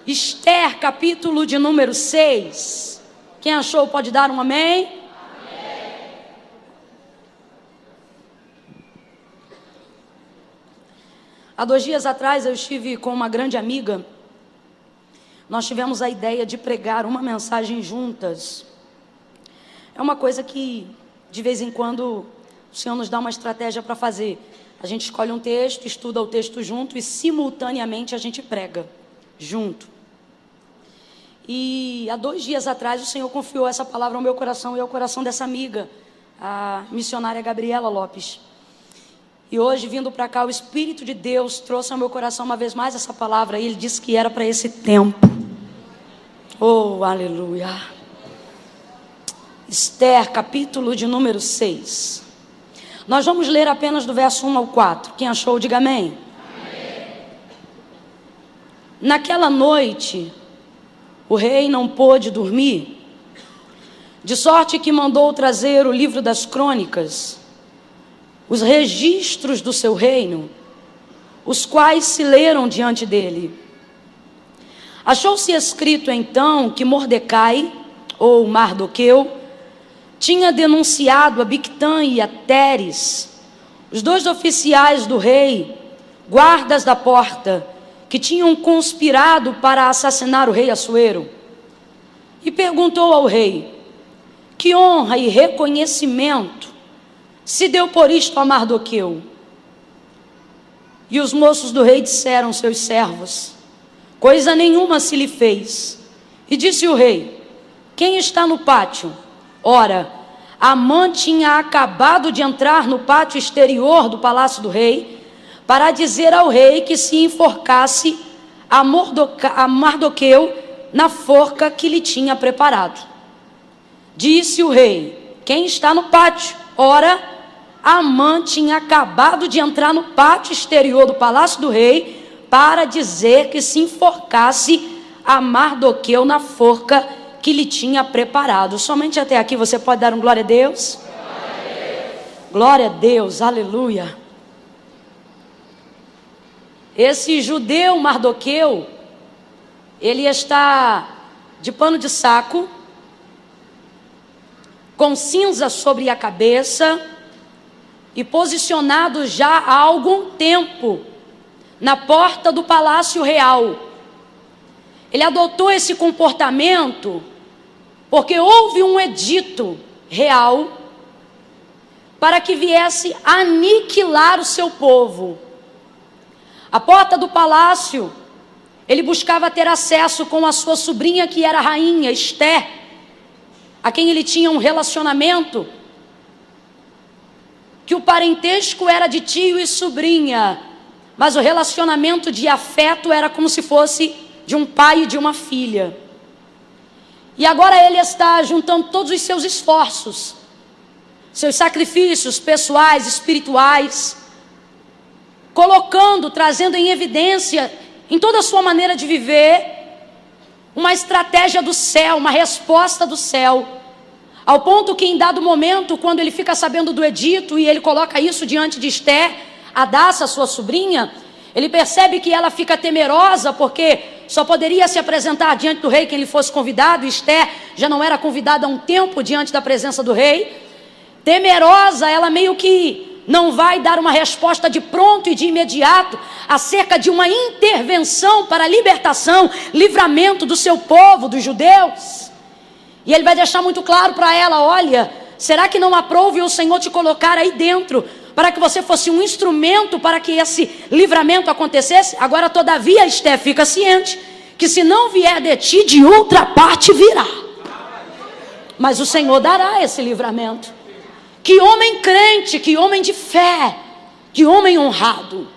Esther, capítulo de número 6. Quem achou pode dar um amém? Amém. Há 2 dias atrás eu estive com uma grande amiga. Nós tivemos a ideia de pregar uma mensagem juntas. É uma coisa que de vez em quando o Senhor nos dá uma estratégia para fazer. A gente escolhe um texto, estuda o texto junto e simultaneamente a gente prega junto. E há 2 dias atrás o Senhor confiou essa palavra ao meu coração e ao coração dessa amiga, a missionária Gabriela Lopes. E hoje, vindo para cá, o Espírito de Deus trouxe ao meu coração uma vez mais essa palavra e Ele disse que era para esse tempo. Oh, aleluia! Esther, capítulo de número 6. Nós vamos ler apenas do verso 1 ao 4. Quem achou, diga amém. Amém. Naquela noite, o rei não pôde dormir, de sorte que mandou trazer o livro das crônicas, os registros do seu reino, os quais se leram diante dele. Achou-se escrito então que Mordecai, ou Mardoqueu, tinha denunciado a Bigtã e a Teres, os 2 oficiais do rei, guardas da porta, que tinham conspirado para assassinar o rei Assuero. E perguntou ao rei: que honra e reconhecimento se deu por isto a Mardoqueu? E os moços do rei disseram aos seus servos: coisa nenhuma se lhe fez. E disse o rei: quem está no pátio? Ora, Amã tinha acabado de entrar no pátio exterior do palácio do rei para dizer ao rei que se enforcasse a Mardoqueu na forca que lhe tinha preparado. Disse o rei: quem está no pátio? Ora, Amã tinha acabado de entrar no pátio exterior do palácio do rei para dizer que se enforcasse a Mardoqueu na forca que lhe tinha preparado. Somente até aqui você pode dar um glória a Deus? Glória a Deus, glória a Deus, aleluia. Esse judeu Mardoqueu, ele está de pano de saco, com cinza sobre a cabeça e posicionado já há algum tempo na porta do palácio real. Ele adotou esse comportamento porque houve um edito real para que viesse aniquilar o seu povo. A porta do palácio, ele buscava ter acesso com a sua sobrinha, que era a rainha Esther, a quem ele tinha um relacionamento, que o parentesco era de tio e sobrinha, mas o relacionamento de afeto era como se fosse de um pai e de uma filha. E agora ele está juntando todos os seus esforços, seus sacrifícios pessoais, espirituais, colocando, trazendo em evidência, em toda a sua maneira de viver, uma estratégia do céu, uma resposta do céu, ao ponto que em dado momento, quando ele fica sabendo do edito e ele coloca isso diante de Esther, Hadassa, sua sobrinha, ele percebe que ela fica temerosa, porque só poderia se apresentar diante do rei quem lhe fosse convidado. Esther já não era convidada há um tempo diante da presença do rei. Temerosa, ela meio que não vai dar uma resposta de pronto e de imediato acerca de uma intervenção para a libertação, livramento do seu povo, dos judeus. E ele vai deixar muito claro para ela: olha, será que não aprouve o Senhor te colocar aí dentro para que você fosse um instrumento para que esse livramento acontecesse? Agora, todavia, Esther, fica ciente que se não vier de ti, de outra parte virá. Mas o Senhor dará esse livramento. Que homem crente, que homem de fé, que homem honrado.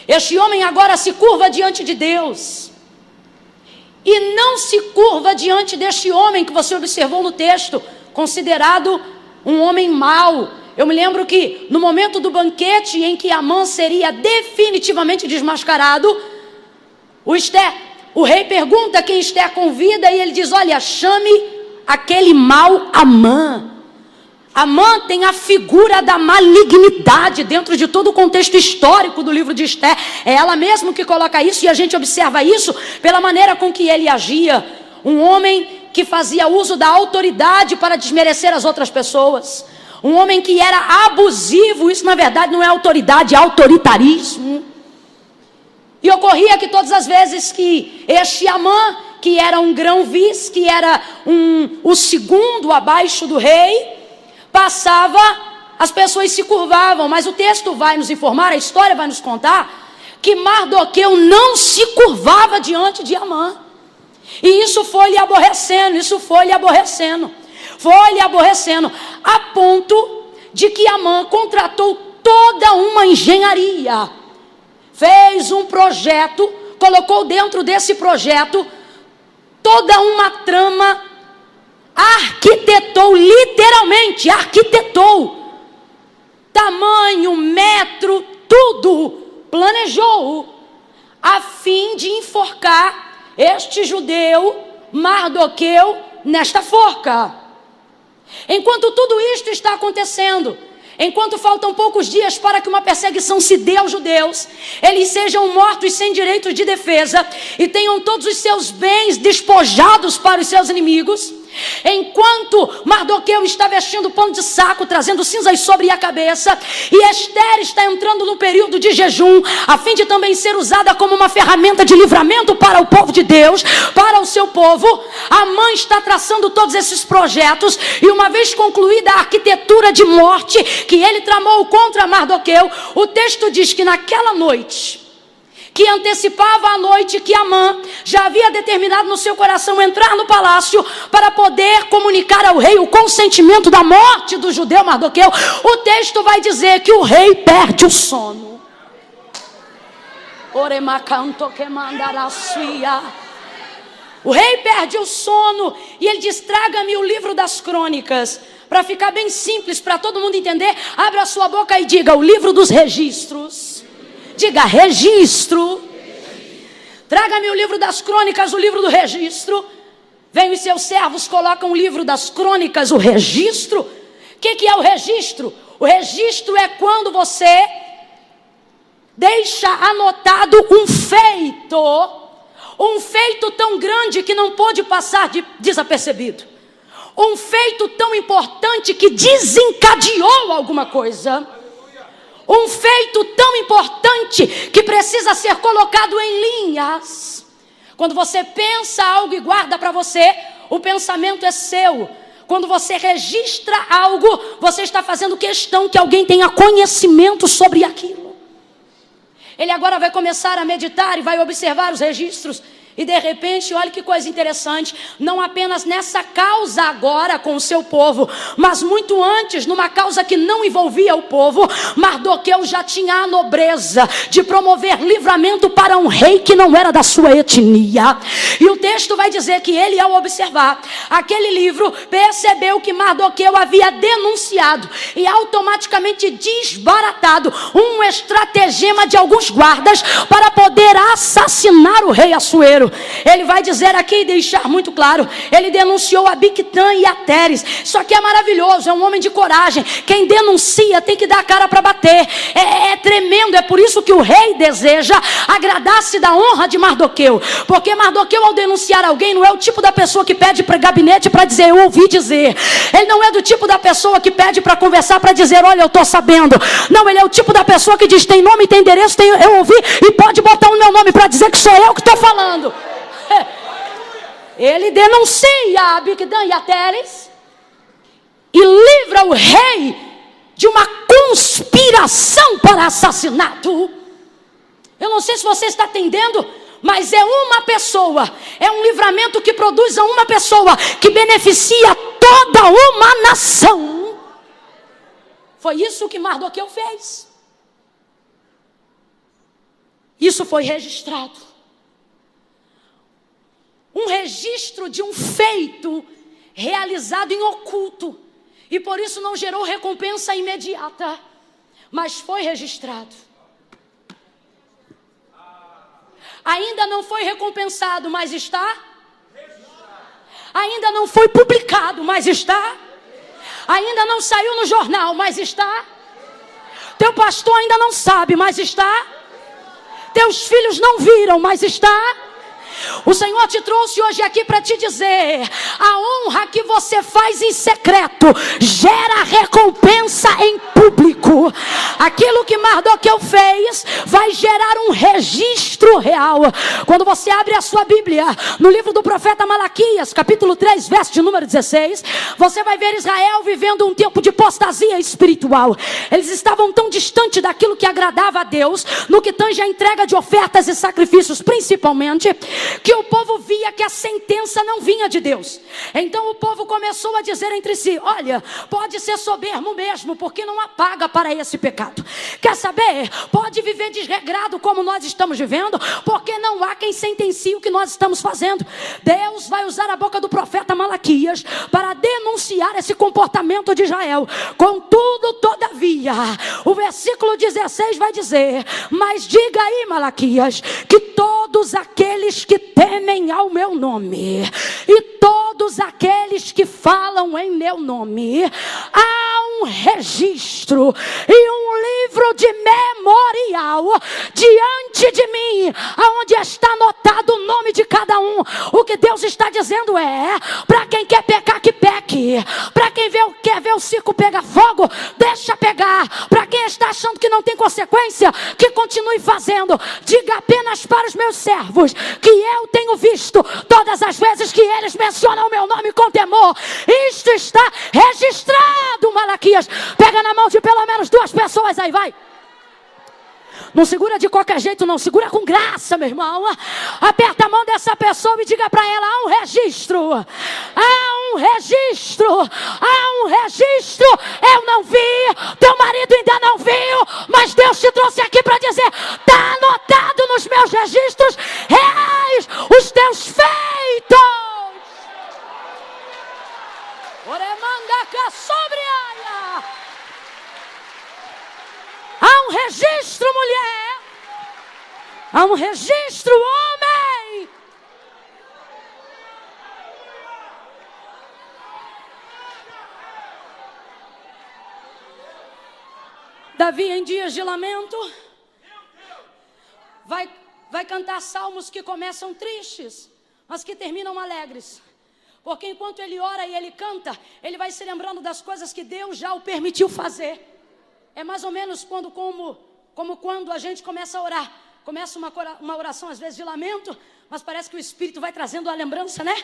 Este homem agora se curva diante de Deus. E não se curva diante deste homem que você observou no texto, considerado um homem mau. Eu me lembro que no momento do banquete em que Amã seria definitivamente desmascarado, o rei pergunta quem Esther convida e ele diz: olha, chame aquele mau Amã. Amã tem a figura da malignidade dentro de todo o contexto histórico do livro de Esther. É ela mesma que coloca isso, e a gente observa isso pela maneira com que ele agia. Um homem que fazia uso da autoridade para desmerecer as outras pessoas. Um homem que era abusivo. Isso na verdade não é autoridade, é autoritarismo. E ocorria que todas as vezes que este Amã, que era um grão-vice, que era o segundo abaixo do rei, passava, as pessoas se curvavam. Mas o texto vai nos informar, a história vai nos contar, que Mardoqueu não se curvava diante de Amã. E isso foi lhe aborrecendo, a ponto de que Amã contratou toda uma engenharia, fez um projeto, colocou dentro desse projeto toda uma trama, arquitetou, tamanho, metro, tudo, planejou, a fim de enforcar este judeu, Mardoqueu, nesta forca. Enquanto tudo isto está acontecendo, enquanto faltam poucos dias para que uma perseguição se dê aos judeus, eles sejam mortos sem direito de defesa e tenham todos os seus bens despojados para os seus inimigos, enquanto Mardoqueu está vestindo pano de saco, trazendo cinzas sobre a cabeça, e Esther está entrando no período de jejum, a fim de também ser usada como uma ferramenta de livramento para o povo de Deus, para o seu povo, Amã está traçando todos esses projetos, e uma vez concluída a arquitetura de morte que ele tramou contra Mardoqueu, o texto diz que naquela noite, que antecipava a noite que Amã já havia determinado no seu coração entrar no palácio para poder comunicar ao rei o consentimento da morte do judeu Mardoqueu, o texto vai dizer que o rei perde o sono. O rei perde o sono e ele diz: traga-me o livro das crônicas. Para ficar bem simples, para todo mundo entender, abra a sua boca e diga: o livro dos registros. Diga: registro. Traga-me o livro das crônicas, o livro do registro. Vem os seus servos, colocam o livro das crônicas, o registro. O que é o registro? O registro é quando você deixa anotado um feito tão grande que não pôde passar desapercebido. Um feito tão importante que desencadeou alguma coisa. Um feito tão importante que precisa ser colocado em linhas. Quando você pensa algo e guarda para você, o pensamento é seu. Quando você registra algo, você está fazendo questão que alguém tenha conhecimento sobre aquilo. Ele agora vai começar a meditar e vai observar os registros. E de repente, olha que coisa interessante, não apenas nessa causa agora com o seu povo, mas muito antes, numa causa que não envolvia o povo, Mardoqueu já tinha a nobreza de promover livramento para um rei que não era da sua etnia. E o texto vai dizer que ele, ao observar aquele livro, percebeu que Mardoqueu havia denunciado e automaticamente desbaratado um estratagema de alguns guardas para poder assassinar o rei Assuero. Ele vai dizer aqui e deixar muito claro, ele denunciou a Bigtã e a Teres. Isso aqui é maravilhoso, é um homem de coragem. Quem denuncia tem que dar a cara para bater. É tremendo, é por isso que o rei deseja agradar-se da honra de Mardoqueu, porque Mardoqueu, ao denunciar alguém, não é o tipo da pessoa que pede para gabinete para dizer: eu ouvi dizer. Ele não é do tipo da pessoa que pede para conversar para dizer: olha, eu estou sabendo. Não, ele é o tipo da pessoa que diz: tem nome, tem endereço, eu ouvi, e pode botar o meu nome para dizer que sou eu que estou falando. Ele denuncia a Bigtã e a Teres e livra o rei de uma conspiração para assassinato. Eu não sei se você está entendendo, mas é uma pessoa, é um livramento que produz a uma pessoa que beneficia toda uma nação. Foi isso que Mardoqueu fez. Isso foi registrado. Um registro de um feito realizado em oculto. E por isso não gerou recompensa imediata. Mas foi registrado. Ainda não foi recompensado, mas está. Ainda não foi publicado, mas está. Ainda não saiu no jornal, mas está. Teu pastor ainda não sabe, mas está. Teus filhos não viram, mas está. O Senhor te trouxe hoje aqui para te dizer: a honra que você faz em secreto gera recompensa em público. Aquilo que Mardoqueu fez vai gerar um registro real. Quando você abre a sua Bíblia no livro do profeta Malaquias, capítulo 3, verso de número 16, você vai ver Israel vivendo um tempo de apostasia espiritual. Eles estavam tão distantes daquilo que agradava a Deus, no que tange a entrega de ofertas e sacrifícios principalmente, que o povo via que a sentença não vinha de Deus. Então o povo começou a dizer entre si: olha, pode ser soberbo mesmo, porque não há paga para esse pecado. Quer saber? Pode viver desregrado como nós estamos vivendo, porque não há quem sentencie o que nós estamos fazendo. Deus vai usar a boca do profeta Malaquias para denunciar esse comportamento de Israel. Contudo, todavia, o versículo 16 vai dizer: mas diga aí, Malaquias, que todos aqueles que temem ao meu nome e todos aqueles que falam em meu nome, há um registro e um livro de memorial diante de mim, aonde está anotado o nome de cada um. O que Deus está dizendo é: para quem quer pecar, que peque. Para quem quer ver o circo pegar fogo, deixa pegar. Para quem está achando que não tem consequência, que continue fazendo. Diga apenas para os meus servos que eu tenho visto todas as vezes que eles mencionam o meu nome com temor. Isto está registrado, Malaquias. Pega na mão de pelo menos 2 pessoas aí, vai. Não segura de qualquer jeito, não. Segura com graça, meu irmão. Aperta a mão dessa pessoa e diga para ela: há um registro. Há um registro. Há um registro. Eu não vi. Teu marido ainda não viu. Mas Deus te trouxe aqui para dizer: está anotado nos meus registros reais os teus feitos. Oremandaca sobre ela. Há um registro, mulher. Há um registro, homem. Davi, em dias de lamento, vai cantar salmos que começam tristes, mas que terminam alegres. Porque enquanto ele ora e ele canta, ele vai se lembrando das coisas que Deus já o permitiu fazer. É mais ou menos como quando a gente começa a orar. Começa uma oração às vezes de lamento, mas parece que o Espírito vai trazendo a lembrança, né?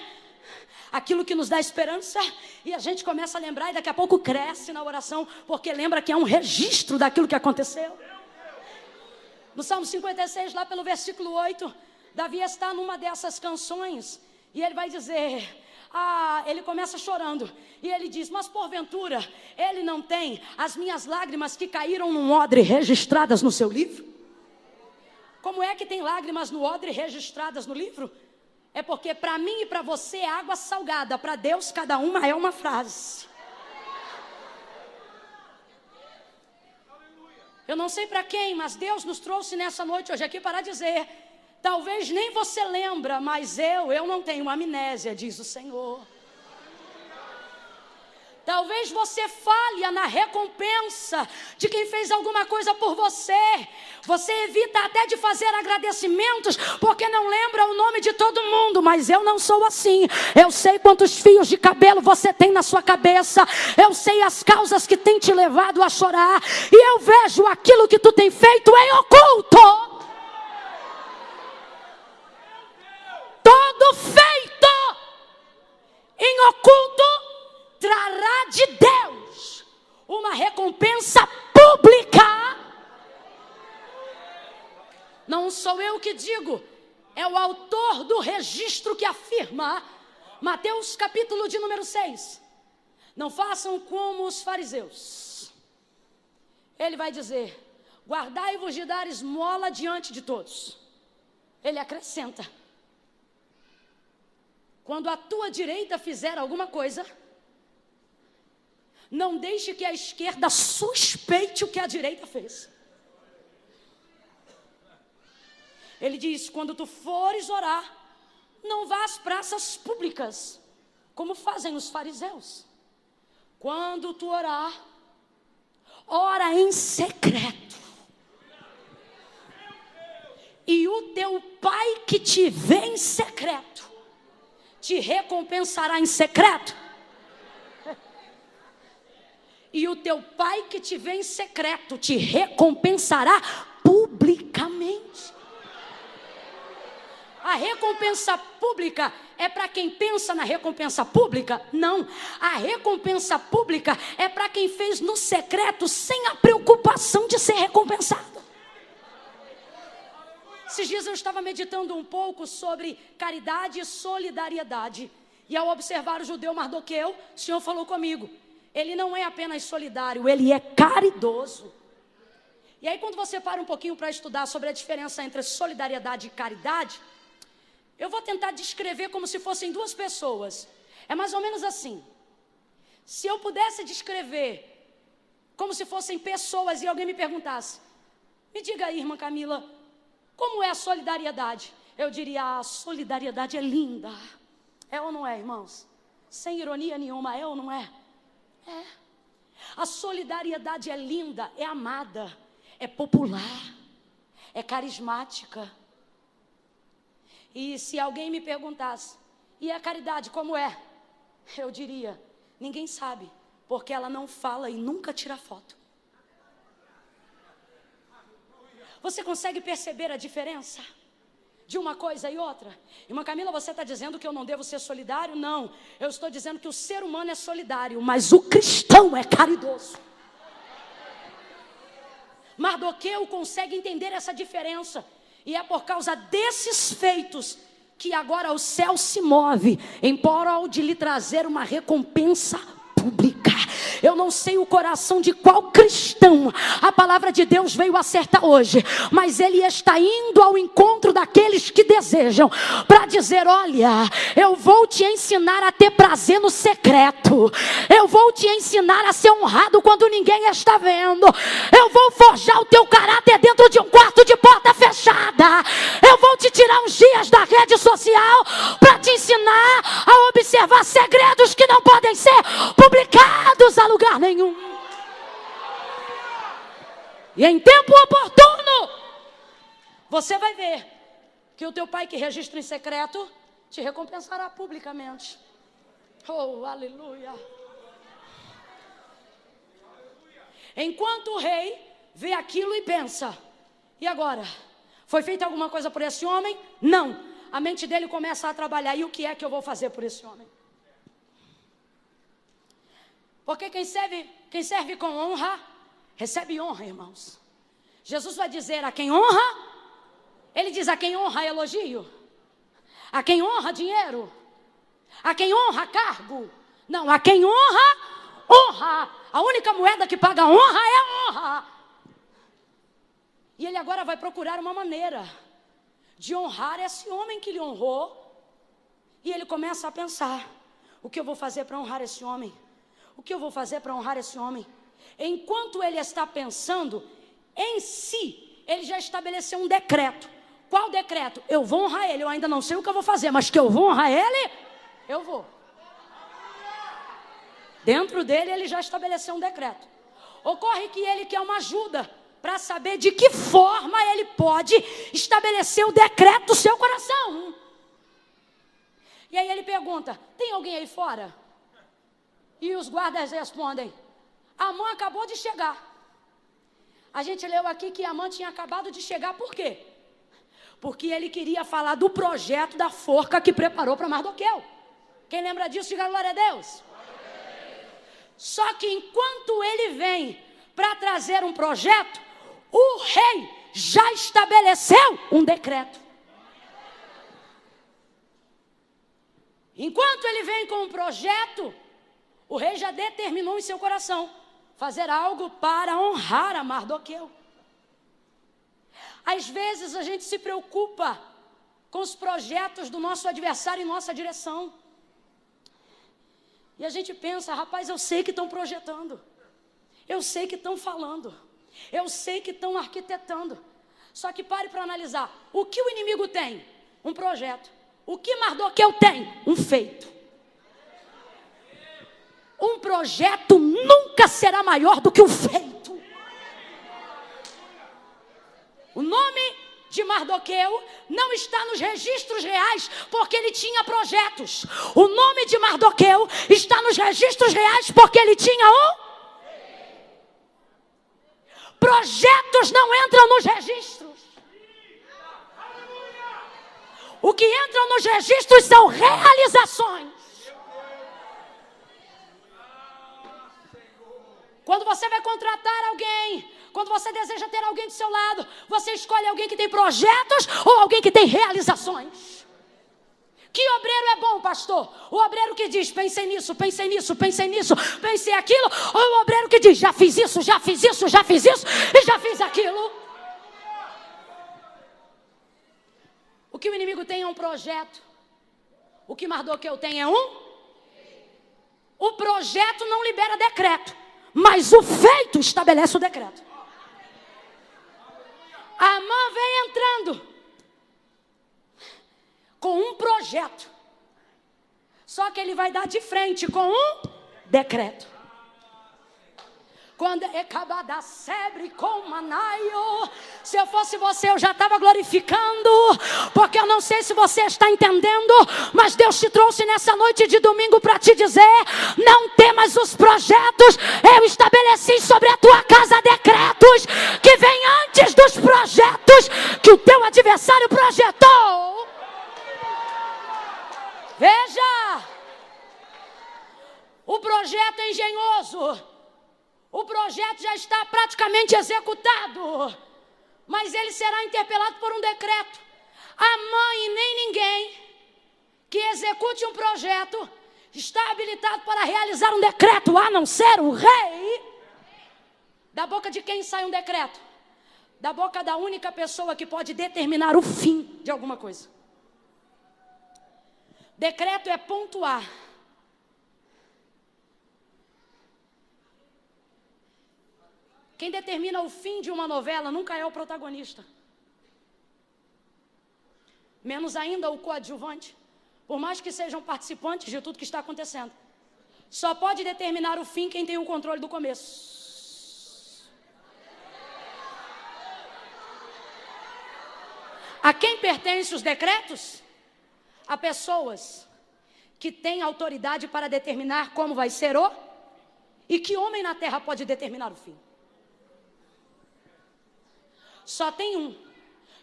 Aquilo que nos dá esperança, e a gente começa a lembrar e daqui a pouco cresce na oração, porque lembra que é um registro daquilo que aconteceu. No Salmo 56, lá pelo versículo 8, Davi está numa dessas canções e ele vai dizer... ele começa chorando e ele diz: mas porventura ele não tem as minhas lágrimas que caíram num odre registradas no seu livro? Como é que tem lágrimas no odre registradas no livro? É porque para mim e para você é água salgada, para Deus cada uma é uma frase. Eu não sei para quem, mas Deus nos trouxe nessa noite hoje aqui para dizer: talvez nem você lembra, mas eu não tenho amnésia, diz o Senhor. Talvez você falha na recompensa de quem fez alguma coisa por você. Você evita até de fazer agradecimentos, porque não lembra o nome de todo mundo. Mas eu não sou assim. Eu sei quantos fios de cabelo você tem na sua cabeça. Eu sei as causas que tem te levado a chorar. E eu vejo aquilo que tu tem feito em oculto. Todo feito em oculto trará de Deus uma recompensa pública. Não sou eu que digo, é o autor do registro que afirma. Mateus capítulo de número 6. Não façam como os fariseus. Ele vai dizer: guardai-vos de dar esmola diante de todos. Ele acrescenta: quando a tua direita fizer alguma coisa, não deixe que a esquerda suspeite o que a direita fez. Ele diz: quando tu fores orar, não vá às praças públicas, como fazem os fariseus. quando tu orar, ora em secreto. E o teu pai que te vê em secreto, te recompensará em secreto. E o teu pai que te vê em secreto, te recompensará publicamente. A recompensa pública é para quem pensa na recompensa pública? Não. A recompensa pública é para quem fez no secreto sem a preocupação de ser recompensado. Esses dias eu estava meditando um pouco sobre caridade e solidariedade. E ao observar o judeu Mardoqueu, o Senhor falou comigo. Ele não é apenas solidário, ele é caridoso. E aí quando você para um pouquinho para estudar sobre a diferença entre solidariedade e caridade, eu vou tentar descrever como se fossem duas pessoas. É mais ou menos assim. Se eu pudesse descrever como se fossem pessoas e alguém me perguntasse, me diga aí, irmã Camila, como é a solidariedade? Eu diria, a solidariedade é linda. É ou não é, irmãos? Sem ironia nenhuma, é ou não é? É. A solidariedade é linda, é amada, é popular, é carismática. E se alguém me perguntasse, e a caridade como é? Eu diria, ninguém sabe, porque ela não fala e nunca tira foto. Você consegue perceber a diferença de uma coisa e outra? Irmã Camila, você está dizendo que eu não devo ser solidário? Não, eu estou dizendo que o ser humano é solidário, mas o cristão é caridoso. Mardoqueu consegue entender essa diferença. E é por causa desses feitos que agora o céu se move em prol de lhe trazer uma recompensa pública. Eu não sei o coração de qual cristão a palavra de Deus veio acertar hoje, mas ele está indo ao encontro daqueles que desejam, para dizer, olha, eu vou te ensinar a ter prazer no secreto, eu vou te ensinar a ser honrado quando ninguém está vendo, eu vou forjar o teu caráter dentro de um quarto de porta fechada, eu vou te tirar uns dias da rede social para te ensinar a observar segredos que não podem ser publicados a lugar nenhum. E em tempo oportuno, você vai ver que o teu pai que registra em secreto te recompensará publicamente. Oh, aleluia. Enquanto o rei vê aquilo e pensa, e agora? Foi feita alguma coisa por esse homem? Não. A mente dele começa a trabalhar. E o que é que eu vou fazer por esse homem? Porque quem serve com honra, recebe honra, irmãos. Jesus vai dizer a quem honra, ele diz a quem honra elogio, a quem honra dinheiro, a quem honra cargo. Não, a quem honra, honra. A única moeda que paga honra é a honra. E ele agora vai procurar uma maneira de honrar esse homem que lhe honrou. E ele começa a pensar, o que eu vou fazer para honrar esse homem? O que eu vou fazer para honrar esse homem? Enquanto ele está pensando em si, ele já estabeleceu um decreto. Qual decreto? Eu vou honrar ele. Eu ainda não sei o que eu vou fazer, mas que eu vou honrar ele, eu vou. Dentro dele, ele já estabeleceu um decreto. Ocorre que ele quer uma ajuda para saber de que forma ele pode estabelecer o decreto do seu coração. E aí ele pergunta, tem alguém aí fora? E os guardas respondem, Amã acabou de chegar. A gente leu aqui que Amã tinha acabado de chegar, por quê? Porque ele queria falar do projeto da forca que preparou para Mardoqueu. Quem lembra disso, diga glória a Deus. Só que enquanto ele vem para trazer um projeto, o rei já estabeleceu um decreto. Enquanto ele vem com um projeto, o rei já determinou em seu coração fazer algo para honrar a Mardoqueu. Às vezes a gente se preocupa com os projetos do nosso adversário em nossa direção. E a gente pensa, rapaz, eu sei que estão projetando, eu sei que estão falando, eu sei que estão arquitetando. Só que pare para analisar, o que o inimigo tem? Um projeto. O que Mardoqueu tem? Um feito. Um projeto nunca será maior do que o feito. O nome de Mardoqueu não está nos registros reais, porque ele tinha projetos. O nome de Mardoqueu está nos registros reais, porque ele tinha projetos não entram nos registros. O que entra nos registros são realizações. Quando você vai contratar alguém, quando você deseja ter alguém do seu lado, você escolhe alguém que tem projetos ou alguém que tem realizações. Que obreiro é bom, pastor? O obreiro que diz, pensei nisso, pensei nisso, pensei nisso, pensei aquilo, ou o obreiro que diz, já fiz isso, já fiz isso, já fiz isso e já fiz aquilo. O que o inimigo tem é um projeto. O que Mardoqueu tem é O projeto não libera decreto, mas o feito estabelece o decreto. Amã vem entrando com um projeto, só que ele vai dar de frente com um decreto. Quando da sebre com manaio, se eu fosse você, eu já estava glorificando, porque eu não sei se você está entendendo, mas Deus te trouxe nessa noite de domingo para te dizer: não temas os projetos, eu estabeleci sobre a tua casa decretos que vêm antes dos projetos que o teu adversário projetou. Veja, o projeto é engenhoso. O projeto já está praticamente executado, mas ele será interpelado por um decreto. A mãe nem ninguém que execute um projeto está habilitado para realizar um decreto, a não ser o rei. Da boca de quem sai um decreto? Da boca da única pessoa que pode determinar o fim de alguma coisa. Decreto é pontuar. Quem determina o fim de uma novela nunca é o protagonista. Menos ainda o coadjuvante. Por mais que sejam participantes de tudo que está acontecendo. Só pode determinar o fim quem tem o controle do começo. A quem pertencem os decretos? A pessoas que têm autoridade para determinar como vai ser e que homem na terra pode determinar o fim. Só tem um.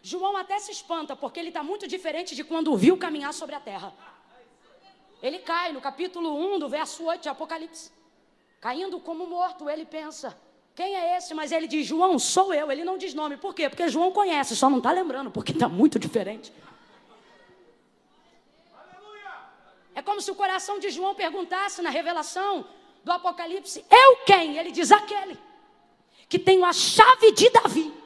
João até se espanta, porque ele está muito diferente de quando o viu caminhar sobre a terra. Ele cai no capítulo 1 do verso 8 de Apocalipse. Caindo como morto, ele pensa, quem é esse? Mas ele diz, João, sou eu. Ele não diz nome, por quê? Porque João conhece, só não está lembrando, porque está muito diferente. É como se o coração de João perguntasse na revelação do Apocalipse, eu quem? Ele diz, aquele que tem a chave de Davi.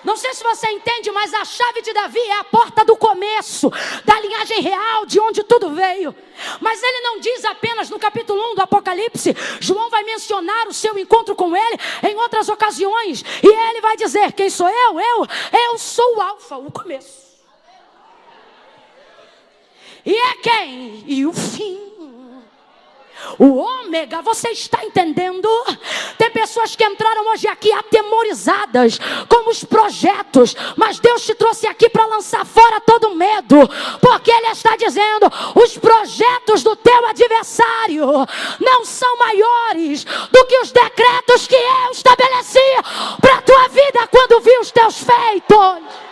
Não sei se você entende, mas a chave de Davi é a porta do começo, da linhagem real, de onde tudo veio. Mas ele não diz apenas no capítulo 1 do Apocalipse. João vai mencionar o seu encontro com ele em outras ocasiões. E ele vai dizer, quem sou eu? Eu sou o alfa, o começo. E é quem? E o fim. O ômega, você está entendendo? Tem pessoas que entraram hoje aqui atemorizadas com os projetos, mas Deus te trouxe aqui para lançar fora todo medo, porque Ele está dizendo, os projetos do teu adversário não são maiores do que os decretos que eu estabeleci para a tua vida quando vi os teus feitos.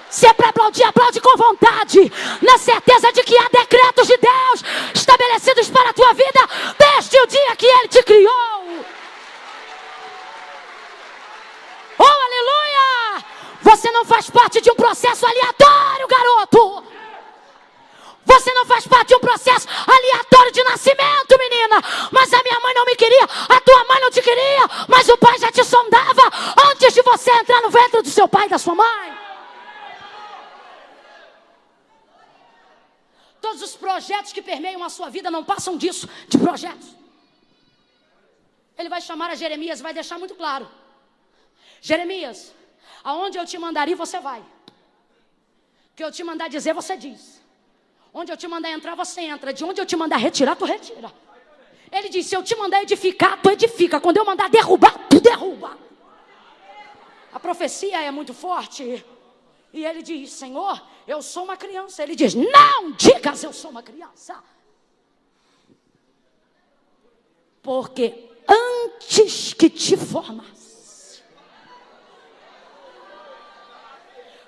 Se é para aplaudir, aplaude com vontade, na certeza de que há decretos de Deus estabelecidos para a tua vida desde o dia que Ele te criou. Oh, aleluia! Você não faz parte de um processo aleatório, garoto. Você não faz parte de um processo aleatório de nascimento, menina. Mas a minha mãe não me queria, a tua mãe não te queria, mas o pai já te sondava antes de você entrar no ventre do seu pai e da sua mãe. Todos os projetos que permeiam a sua vida não passam disso, de projetos. Ele vai chamar a Jeremias, vai deixar muito claro. Jeremias, aonde eu te mandar ir, você vai. O que eu te mandar dizer, você diz. Onde eu te mandar entrar, você entra. De onde eu te mandar retirar, tu retira. Ele diz, se eu te mandar edificar, tu edifica. Quando eu mandar derrubar, tu derruba. A profecia é muito forte. E ele diz, Senhor, eu sou uma criança. Ele diz, não digas eu sou uma criança. Porque antes que te formasse.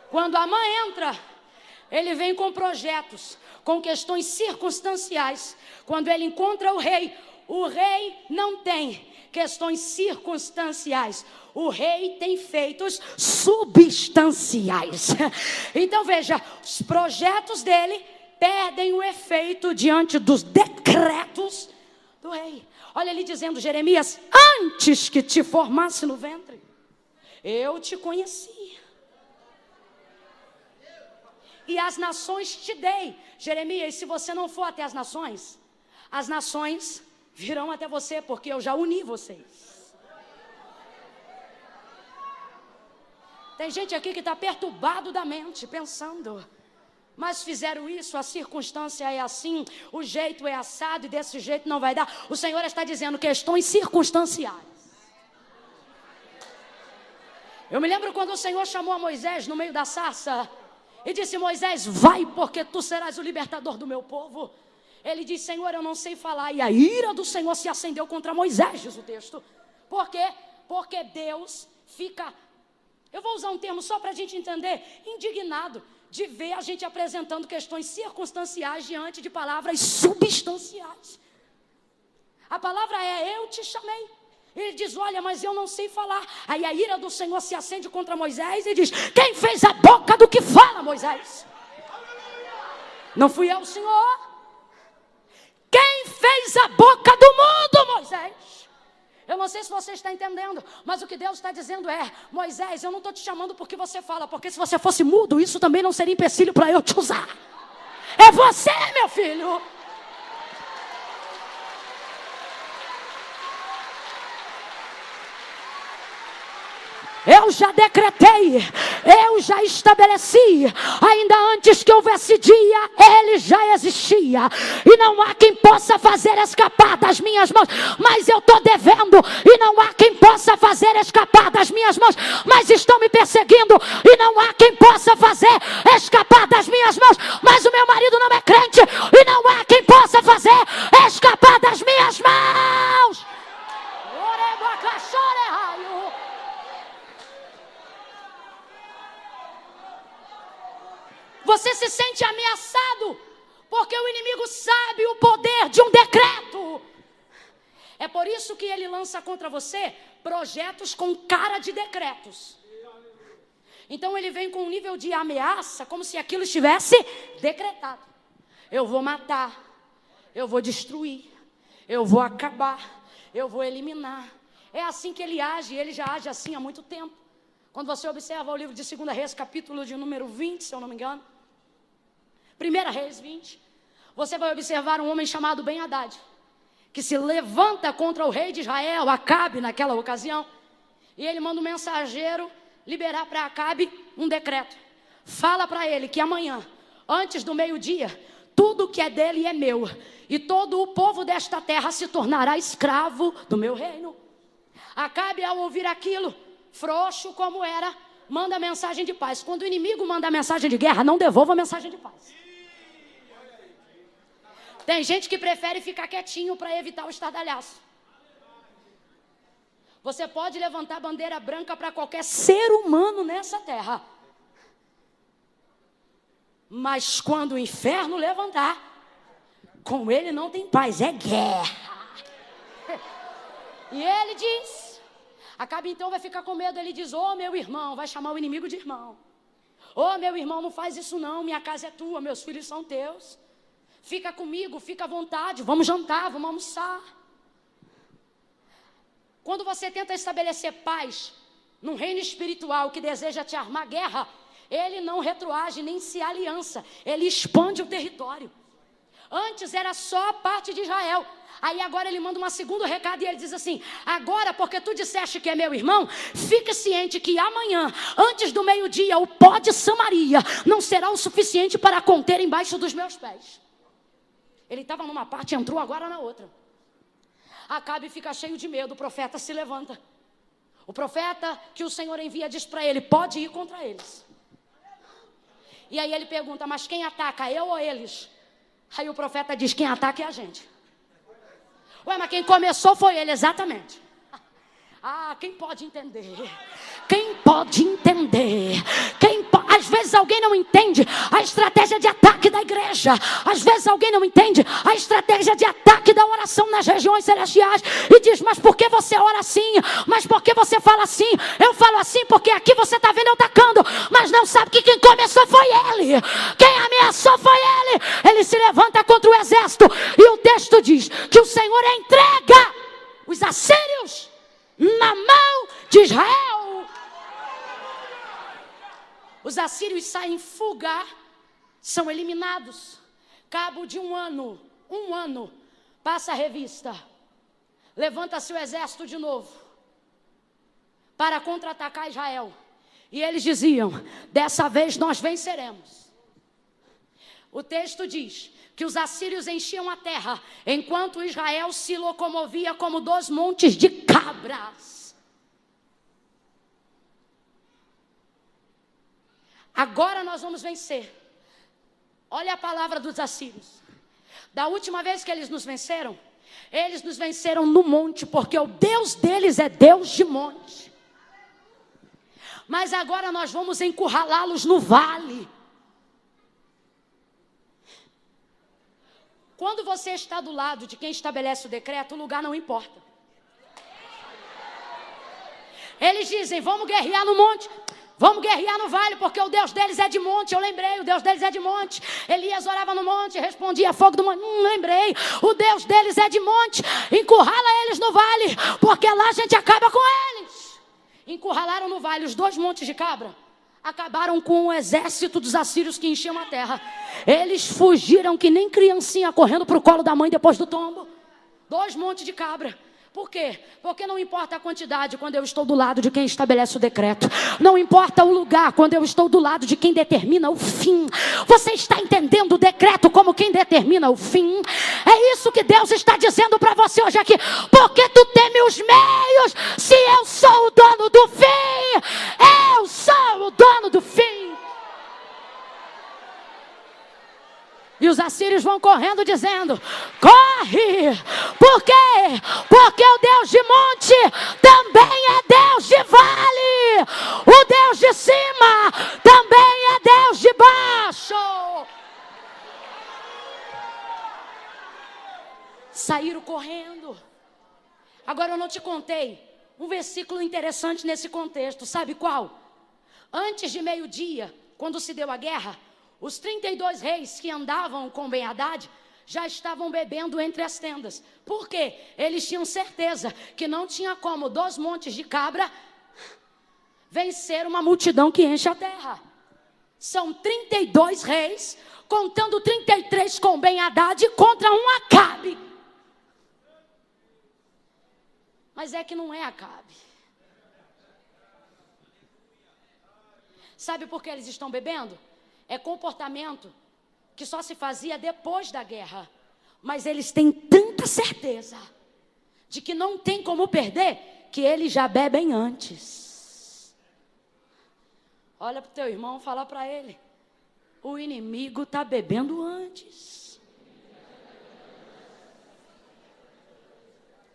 Quando a mãe entra, ele vem com projetos, com questões circunstanciais. Quando ele encontra o rei não tem questões circunstanciais. O rei tem feitos substanciais. Então veja, os projetos dele perdem o efeito diante dos decretos do rei. Olha ele dizendo, Jeremias, antes que te formasse no ventre, eu te conheci. E as nações te dei. Jeremias, se você não for até as nações virão até você, porque eu já uni vocês. Tem gente aqui que está perturbado da mente, pensando, mas fizeram isso, a circunstância é assim, o jeito é assado e desse jeito não vai dar. O Senhor está dizendo questões circunstanciais. Eu me lembro quando o Senhor chamou a Moisés no meio da sarça e disse, Moisés, vai, porque tu serás o libertador do meu povo. Ele disse, Senhor, eu não sei falar. E a ira do Senhor se acendeu contra Moisés, diz o texto. Por quê? Porque Deus fica, eu vou usar um termo só para a gente entender, indignado de ver a gente apresentando questões circunstanciais diante de palavras substanciais. A palavra é, eu te chamei. Ele diz, olha, mas eu não sei falar. Aí a ira do Senhor se acende contra Moisés e diz, quem fez a boca do que fala, Moisés? Não fui eu, Senhor. Quem fez a boca do mundo, Moisés? Eu não sei se você está entendendo, mas o que Deus está dizendo é, Moisés, eu não estou te chamando porque você fala, porque se você fosse mudo, isso também não seria empecilho para eu te usar. É você, meu filho. Eu já decretei, eu já estabeleci, ainda antes que houvesse dia, ele já existia, e não há quem possa fazer escapar das minhas mãos, mas eu estou devendo, e não há quem possa fazer escapar das minhas mãos, mas estão me perseguindo, e não há quem possa fazer escapar das minhas mãos, mas o meu marido não é crente, e não há quem possa fazer escapar das minhas mãos. Você se sente ameaçado, porque o inimigo sabe o poder de um decreto. É por isso que ele lança contra você projetos com cara de decretos. Então ele vem com um nível de ameaça, como se aquilo estivesse decretado. Eu vou matar, eu vou destruir, eu vou acabar, eu vou eliminar. É assim que ele age, ele já age assim há muito tempo. Quando você observa o livro de 2 Reis, capítulo de número 20, se eu não me engano, 1 Reis 20, você vai observar um homem chamado Ben-Hadad, que se levanta contra o rei de Israel, Acabe, naquela ocasião, e ele manda um mensageiro liberar para Acabe um decreto. Fala para ele que amanhã, antes do meio-dia, tudo que é dele é meu, e todo o povo desta terra se tornará escravo do meu reino. Acabe, ao ouvir aquilo, frouxo como era, manda mensagem de paz. Quando o inimigo manda mensagem de guerra, não devolva a mensagem de paz. Tem gente que prefere ficar quietinho para evitar o estardalhaço. Você pode levantar bandeira branca para qualquer ser humano nessa terra, mas quando o inferno levantar, com ele não tem paz, é guerra. E ele diz, Acabe então vai ficar com medo. Ele diz, ô meu irmão, vai chamar o inimigo de irmão. Ô meu irmão, não faz isso não, minha casa é tua, meus filhos são teus. Fica comigo, fica à vontade, vamos jantar, vamos almoçar. Quando você tenta estabelecer paz num reino espiritual que deseja te armar guerra, ele não retroage nem se aliança, ele expande o território. Antes era só a parte de Israel. Aí agora ele manda um segundo recado e ele diz assim: agora, porque tu disseste que é meu irmão, fique ciente que amanhã, antes do meio-dia, o pó de Samaria não será o suficiente para conter embaixo dos meus pés. Ele estava numa parte e entrou agora na outra. Acabe fica cheio de medo, o profeta se levanta. O profeta que o Senhor envia diz para ele: pode ir contra eles. E aí ele pergunta: mas quem ataca, eu ou eles? Aí o profeta diz: quem ataca é a gente. Ué, mas quem começou foi ele, exatamente. Ah, quem pode entender? Quem pode entender? Às vezes alguém não entende a estratégia de ataque da igreja. Às vezes alguém não entende a estratégia de ataque da oração nas regiões celestiais. E diz: mas por que você ora assim? Mas por que você fala assim? Eu falo assim porque aqui você está vendo eu atacando. Mas não sabe que quem começou foi ele. Quem ameaçou foi ele. Ele se levanta contra o exército. E o texto diz que o Senhor entrega os assírios na mão de Israel. Os assírios saem em fuga, são eliminados. Cabo de um ano, passa a revista. Levanta-se o exército de novo para contra-atacar Israel. E eles diziam: dessa vez nós venceremos. O texto diz que os assírios enchiam a terra, enquanto Israel se locomovia como 2 montes de cabras. Agora nós vamos vencer. Olha a palavra dos assírios. Da última vez que eles nos venceram no monte, porque o Deus deles é Deus de monte. Mas agora nós vamos encurralá-los no vale. Quando você está do lado de quem estabelece o decreto, o lugar não importa. Eles dizem: vamos guerrear no monte. Vamos guerrear no vale, porque o Deus deles é de monte. Eu lembrei, o Deus deles é de monte. Elias orava no monte, respondia fogo do monte. Lembrei, o Deus deles é de monte. Encurrala eles no vale, porque lá a gente acaba com eles. Encurralaram no vale os 2 montes de cabra. Acabaram com o exército dos assírios que enchiam a terra. Eles fugiram que nem criancinha correndo para o colo da mãe depois do tombo. 2 montes de cabra. Por quê? Porque não importa a quantidade quando eu estou do lado de quem estabelece o decreto. Não importa o lugar quando eu estou do lado de quem determina o fim. Você está entendendo o decreto como quem determina o fim? É isso que Deus está dizendo para você hoje aqui. Porque tu teme os meios, se eu sou o dono do fim. Eu sou o dono do fim. E os assírios vão correndo dizendo: corre! Por quê? Porque o Deus de monte também é Deus de vale. O Deus de cima também é Deus de baixo. Saíram correndo. Agora eu não te contei um versículo interessante nesse contexto. Sabe qual? Antes de meio-dia, quando se deu a guerra, os 32 reis que andavam com Ben-Hadad já estavam bebendo entre as tendas. Por quê? Eles tinham certeza que não tinha como 2 montes de cabra vencer uma multidão que enche a terra. São 32 reis, contando 33 com Ben-Hadad contra um Acabe. Mas é que não é Acabe. Sabe por que eles estão bebendo? É comportamento que só se fazia depois da guerra. Mas eles têm tanta certeza de que não tem como perder, que eles já bebem antes. Olha para o teu irmão, fala para ele: o inimigo está bebendo antes.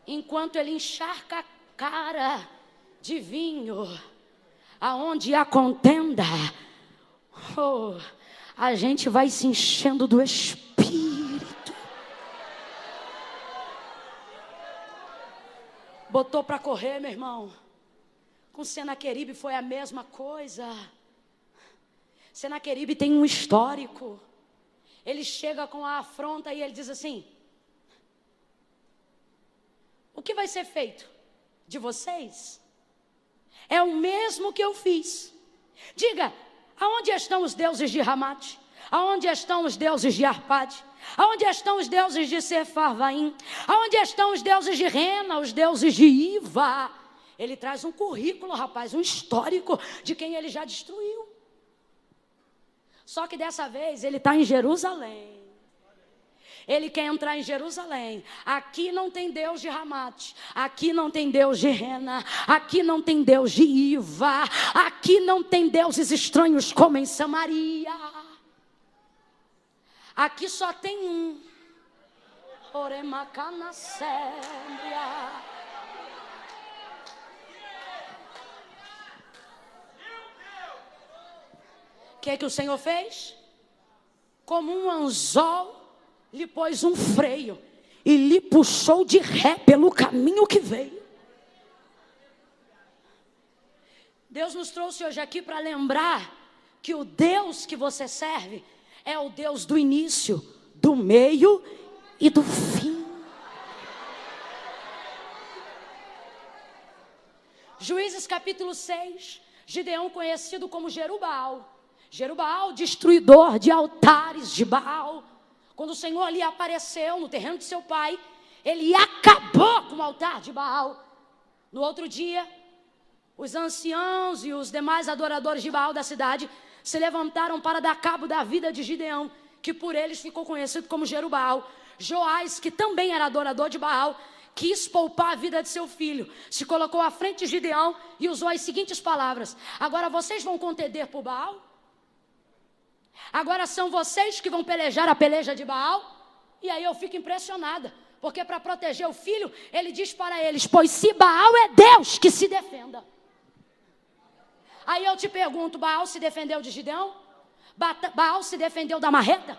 Enquanto ele encharca a cara de vinho, aonde há contenda, a gente vai se enchendo do Espírito. Botou para correr, meu irmão. Com Senaqueribe foi a mesma coisa. Senaqueribe tem um histórico. Ele chega com a afronta e ele diz assim: o que vai ser feito de vocês é o mesmo que eu fiz. Diga: aonde estão os deuses de Ramate? Aonde estão os deuses de Arpade? Aonde estão os deuses de Sefarvaim? Aonde estão os deuses de Rena, os deuses de Iva? Ele traz um currículo, rapaz, um histórico de quem ele já destruiu. Só que dessa vez ele está em Jerusalém. Ele quer entrar em Jerusalém. Aqui não tem Deus de Ramate. Aqui não tem Deus de Rena. Aqui não tem Deus de Iva. Aqui não tem deuses estranhos como em Samaria. Aqui só tem um. Oremacana Sébria. O que o Senhor fez? Como um anzol, lhe pôs um freio e lhe puxou de ré pelo caminho que veio. Deus nos trouxe hoje aqui para lembrar que o Deus que você serve é o Deus do início, do meio e do fim. Juízes capítulo 6, Gideão conhecido como Jerubbaal. Jerubbaal, destruidor de altares de Baal. Quando o Senhor lhe apareceu no terreno de seu pai, ele acabou com o altar de Baal. No outro dia, os anciãos e os demais adoradores de Baal da cidade se levantaram para dar cabo da vida de Gideão, que por eles ficou conhecido como Jerubbaal. Joás, que também era adorador de Baal, quis poupar a vida de seu filho, se colocou à frente de Gideão e usou as seguintes palavras: agora vocês vão contender por Baal? Agora são vocês que vão pelejar a peleja de Baal? E aí eu fico impressionada, porque para proteger o filho, ele diz para eles: pois se Baal é Deus, que se defenda. Aí eu te pergunto, Baal se defendeu de Gideão? Baal se defendeu da marreta?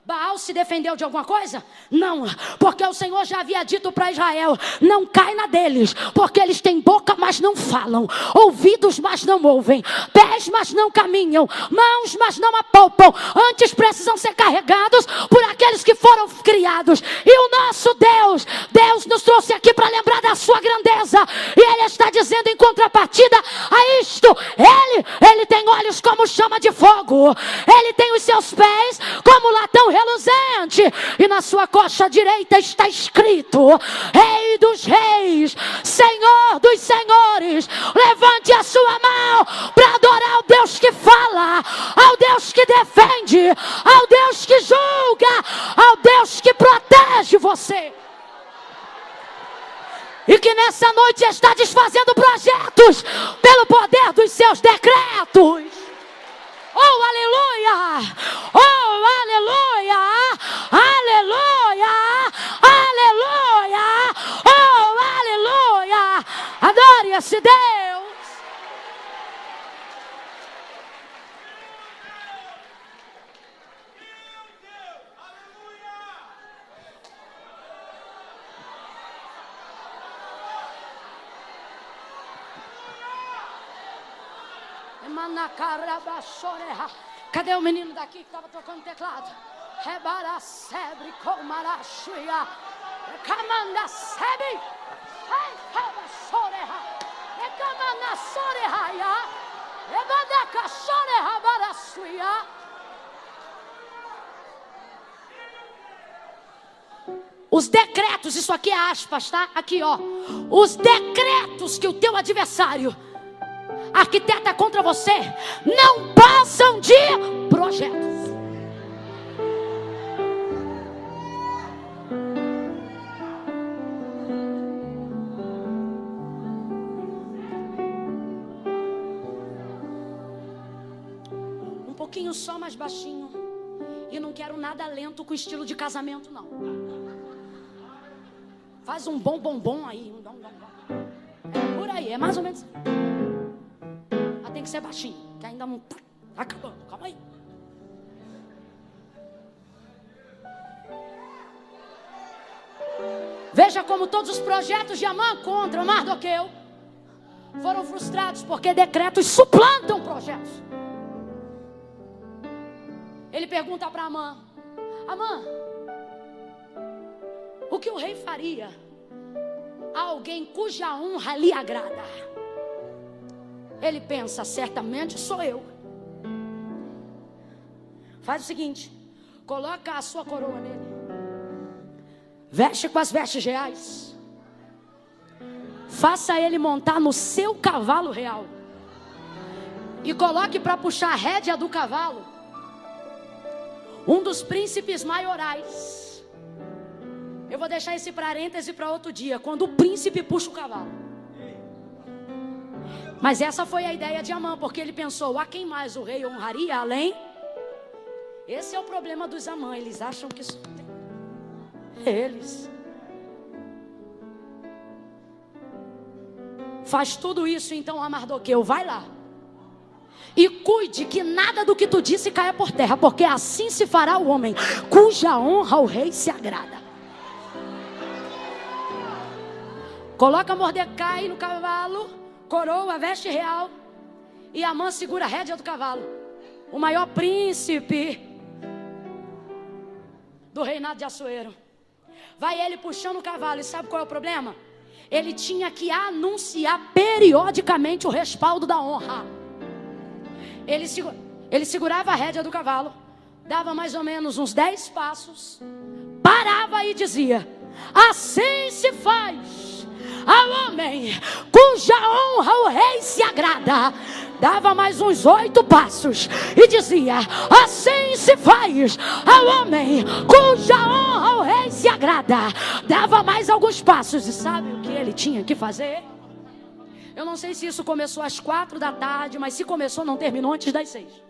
Baal se defendeu de alguma coisa? Não, porque o Senhor já havia dito para Israel: não cai na deles, porque eles têm boca, mas não falam, ouvidos, mas não ouvem, pés, mas não caminham, mãos, mas não apalpam. Antes precisam ser carregados por aqueles que foram criados. E o nosso Deus nos trouxe aqui para lembrar da sua grandeza. E Ele está dizendo em contrapartida a isto: Ele tem olhos como chama de fogo, Ele tem os seus pés como latão reluzente, e na sua coxa direita está escrito: Rei dos reis, Senhor dos senhores. Levante a sua mão para adorar ao Deus que fala, ao Deus que defende, ao Deus que julga, ao Deus que protege você, e que nessa noite está desfazendo projetos pelo poder dos seus decretos. Oh, aleluia! Oh, aleluia! Aleluia! Aleluia! Oh, aleluia! Adore esse Deus! Cadê o menino daqui que estava tocando teclado? Rebara sebre com marachuia. Camanda sebre. Ai, cabasoreha. Camanda soreha. Rebada casoreha barachuia. Os decretos, isso aqui é aspas, tá? Aqui, ó. Os decretos que o teu adversário arquiteta contra você não passam de projetos. Um pouquinho só mais baixinho. E não quero nada lento com estilo de casamento, não. Faz um bom aí. É por aí, é mais ou menos. Tem que ser baixinho, que ainda não tá acabando. Calma aí. Veja como todos os projetos de Amã contra Mardoqueu foram frustrados, porque decretos suplantam projetos. Ele pergunta para Amã: Amã, o que o rei faria a alguém cuja honra lhe agrada? Ele pensa: certamente sou eu. Faz o seguinte: coloca a sua coroa nele, veste com as vestes reais, faça ele montar no seu cavalo real e coloque para puxar a rédea do cavalo um dos príncipes maiorais. Eu vou deixar esse parêntese para outro dia, quando o príncipe puxa o cavalo. Mas essa foi a ideia de Amã, porque ele pensou: a quem mais o rei honraria além? Esse é o problema dos Amã, eles acham que isso é eles. Faz tudo isso, então, a Mardoqueu, vai lá e cuide que nada do que tu disse caia por terra, porque assim se fará o homem cuja honra o rei se agrada. Coloca Mordecai no cavalo, coroa, veste real, e Amã segura a rédea do cavalo. O maior príncipe do reinado de Assuero. Vai ele puxando o cavalo, e sabe qual é o problema? Ele tinha que anunciar periodicamente o respaldo da honra. Ele segurava a rédea do cavalo, dava mais ou menos uns 10 passos, parava e dizia: assim se faz ao homem cuja honra o rei se agrada. Dava mais uns 8 passos e dizia: assim se faz ao homem cuja honra o rei se agrada. Dava mais alguns passos, e sabe o que ele tinha que fazer? Eu não sei se isso começou às 4 da tarde, mas se começou, não terminou antes das 6.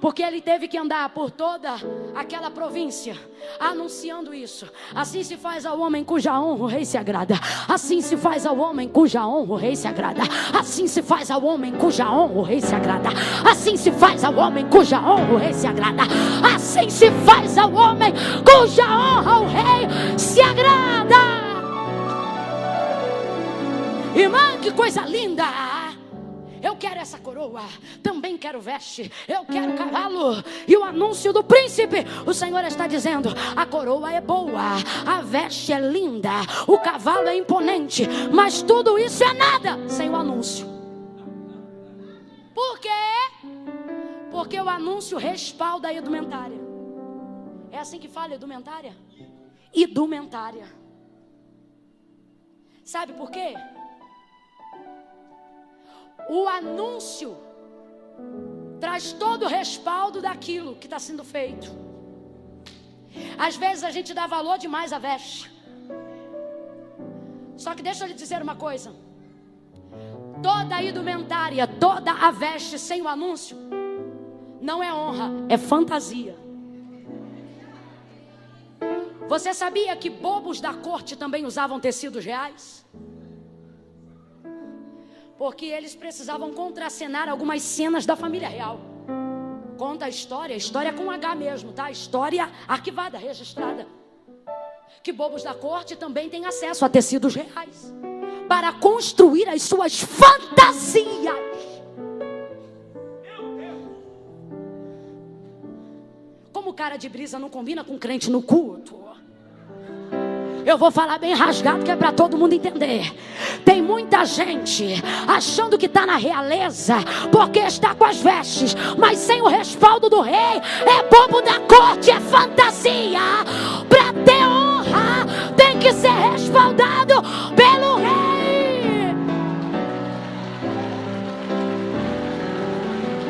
Porque ele teve que andar por toda aquela província anunciando isso. Assim se faz ao homem cuja honra o rei se agrada. Assim se faz ao homem cuja honra o rei se agrada. Assim se faz ao homem cuja honra o rei se agrada. Assim se faz ao homem cuja honra o rei se agrada. Assim se faz ao homem cuja honra o rei se agrada. Irmã, que coisa linda! Eu quero essa coroa, também quero veste, eu quero cavalo. E o anúncio do príncipe, o Senhor está dizendo: a coroa é boa, a veste é linda, o cavalo é imponente, mas tudo isso é nada sem o anúncio. Por quê? Porque o anúncio respalda a indumentária. É assim que fala, indumentária? Indumentária. Sabe por quê? O anúncio traz todo o respaldo daquilo que está sendo feito. Às vezes a gente dá valor demais à veste. Só que deixa eu lhe dizer uma coisa: toda a indumentária, toda a veste sem o anúncio não é honra, é fantasia. Você sabia que bobos da corte também usavam tecidos reais? Porque eles precisavam contracenar algumas cenas da família real. Conta a história com H mesmo, tá? História arquivada, registrada. Que bobos da corte também têm acesso a tecidos reais para construir as suas fantasias. Como cara de brisa não combina com crente no culto, eu vou falar bem rasgado, que é para todo mundo entender. Tem muita gente achando que está na realeza porque está com as vestes, mas sem o respaldo do rei. É bobo da corte, é fantasia. Para ter honra tem que ser respaldado pelo rei.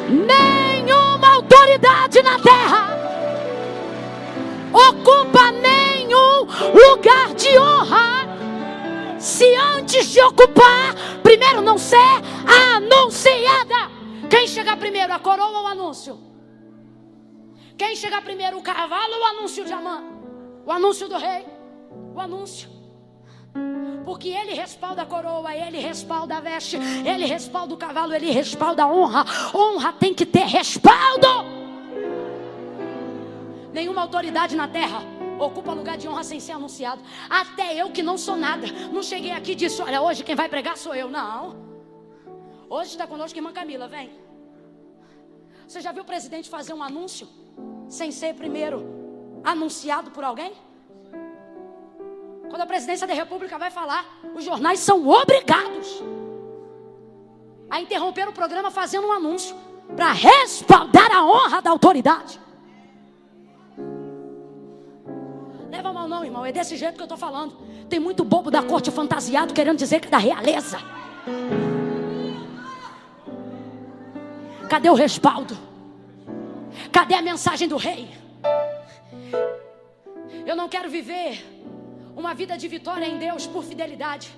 Nenhuma autoridade na terra ocupa nenhum lugar de honra se antes de ocupar, primeiro não ser anunciada. Quem chegar primeiro, a coroa ou o anúncio? Quem chegar primeiro, o cavalo ou o anúncio de Amã? O anúncio do rei? O anúncio. Porque ele respalda a coroa, ele respalda a veste, ele respalda o cavalo, ele respalda a honra. Honra tem que ter respaldo. Nenhuma autoridade na terra ocupa lugar de honra sem ser anunciado. Até eu, que não sou nada, não cheguei aqui e disse: olha, hoje quem vai pregar sou eu. Não. Hoje está conosco a irmã Camila, vem. Você já viu o presidente fazer um anúncio sem ser primeiro anunciado por alguém? Quando a presidência da república vai falar, os jornais são obrigados a interromper o programa fazendo um anúncio para respaldar a honra da autoridade. não, irmão, é desse jeito que eu estou falando. Tem muito bobo da corte fantasiado querendo dizer que é da realeza. Cadê o respaldo? Cadê a mensagem do rei? Eu não quero viver uma vida de vitória em Deus por fidelidade,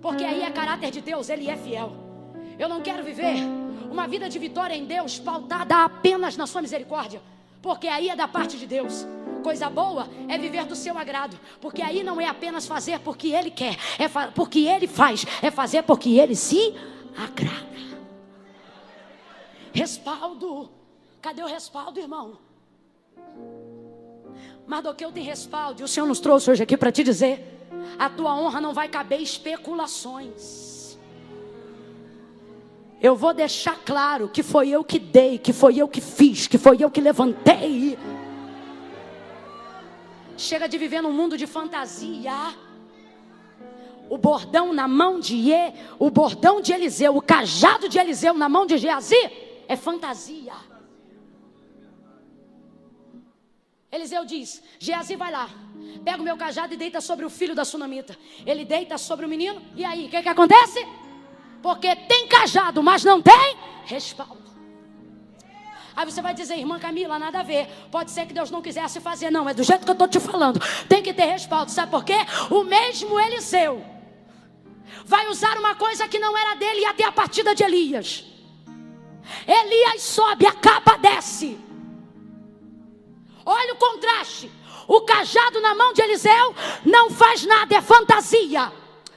porque aí é caráter de Deus, Ele é fiel. Eu não quero viver uma vida de vitória em Deus pautada apenas na sua misericórdia, porque aí é da parte de Deus. Coisa boa é viver do seu agrado, porque aí não é apenas fazer porque Ele quer, é porque Ele faz, é fazer porque Ele se agrada. Respaldo. Cadê o respaldo, irmão? Mardoqueu tem respaldo, e o Senhor nos trouxe hoje aqui para te dizer: a tua honra não vai caber especulações. Eu vou deixar claro que foi eu que dei, que foi eu que fiz, que foi eu que levantei. Chega de viver num mundo de fantasia. O bordão na mão o bordão de Eliseu, o cajado de Eliseu na mão de Geazi é fantasia. Eliseu diz: Geazi, vai lá, pega o meu cajado e deita sobre o filho da sunamita. Ele deita sobre o menino, e aí, o que acontece? Porque tem cajado, mas não tem respaldo. Aí você vai dizer: irmã Camila, nada a ver, pode ser que Deus não quisesse fazer. Não, é do jeito que eu estou te falando. Tem que ter respaldo, sabe por quê? O mesmo Eliseu vai usar uma coisa que não era dele, e até a partida de Elias. Elias sobe, a capa desce. Olha o contraste. O cajado na mão de Eliseu não faz nada, é fantasia.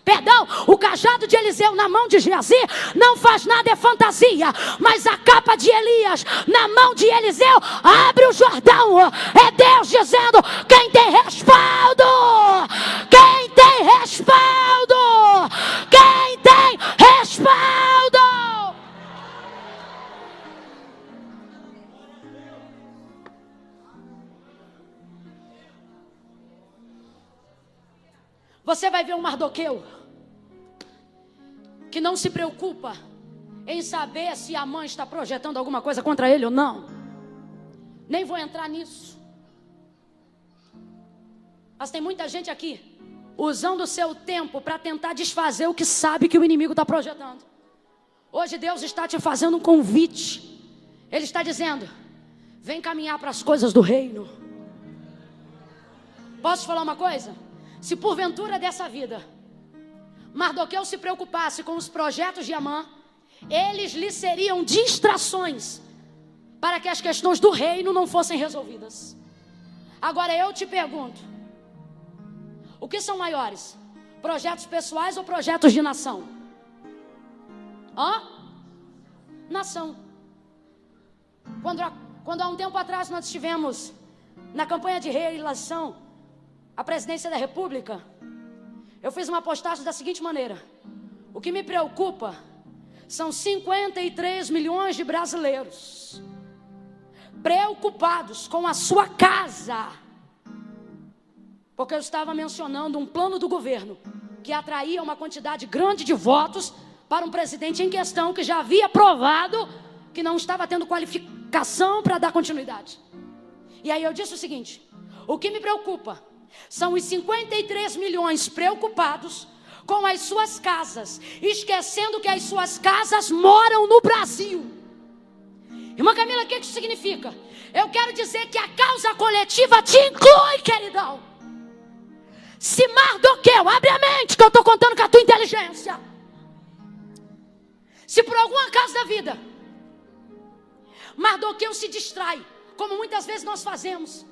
Perdão, o cajado de Eliseu na mão de Geazi não faz nada, é fantasia. Mas a capa de Elias na mão de Eliseu abre o Jordão. É Deus dizendo: quem tem respaldo, quem tem respaldo, quem tem respaldo. Você vai ver um Mardoqueu que não se preocupa em saber se a mãe está projetando alguma coisa contra ele ou não. Nem vou entrar nisso. Mas tem muita gente aqui usando o seu tempo para tentar desfazer o que sabe que o inimigo está projetando. Hoje Deus está te fazendo um convite. Ele está dizendo: vem caminhar para as coisas do reino. Posso falar uma coisa? Se porventura dessa vida Mardoqueu se preocupasse com os projetos de Amã, eles lhe seriam distrações para que as questões do reino não fossem resolvidas. Agora eu te pergunto: o que são maiores? Projetos pessoais ou projetos de nação? Nação. Quando há um tempo atrás nós estivemos na campanha de reeleição à presidência da República, eu fiz uma postagem da seguinte maneira: o que me preocupa são 53 milhões de brasileiros preocupados com a sua casa, porque eu estava mencionando um plano do governo que atraía uma quantidade grande de votos para um presidente em questão que já havia provado que não estava tendo qualificação para dar continuidade. E aí eu disse o seguinte: o que me preocupa são os 53 milhões preocupados com as suas casas, esquecendo que as suas casas moram no Brasil. Irmã Camila, o que isso significa? Eu quero dizer que a causa coletiva te inclui, queridão. Se Mardoqueu, abre a mente, que eu estou contando com a tua inteligência. Se por algum acaso da vida Mardoqueu se distrai, como muitas vezes nós fazemos,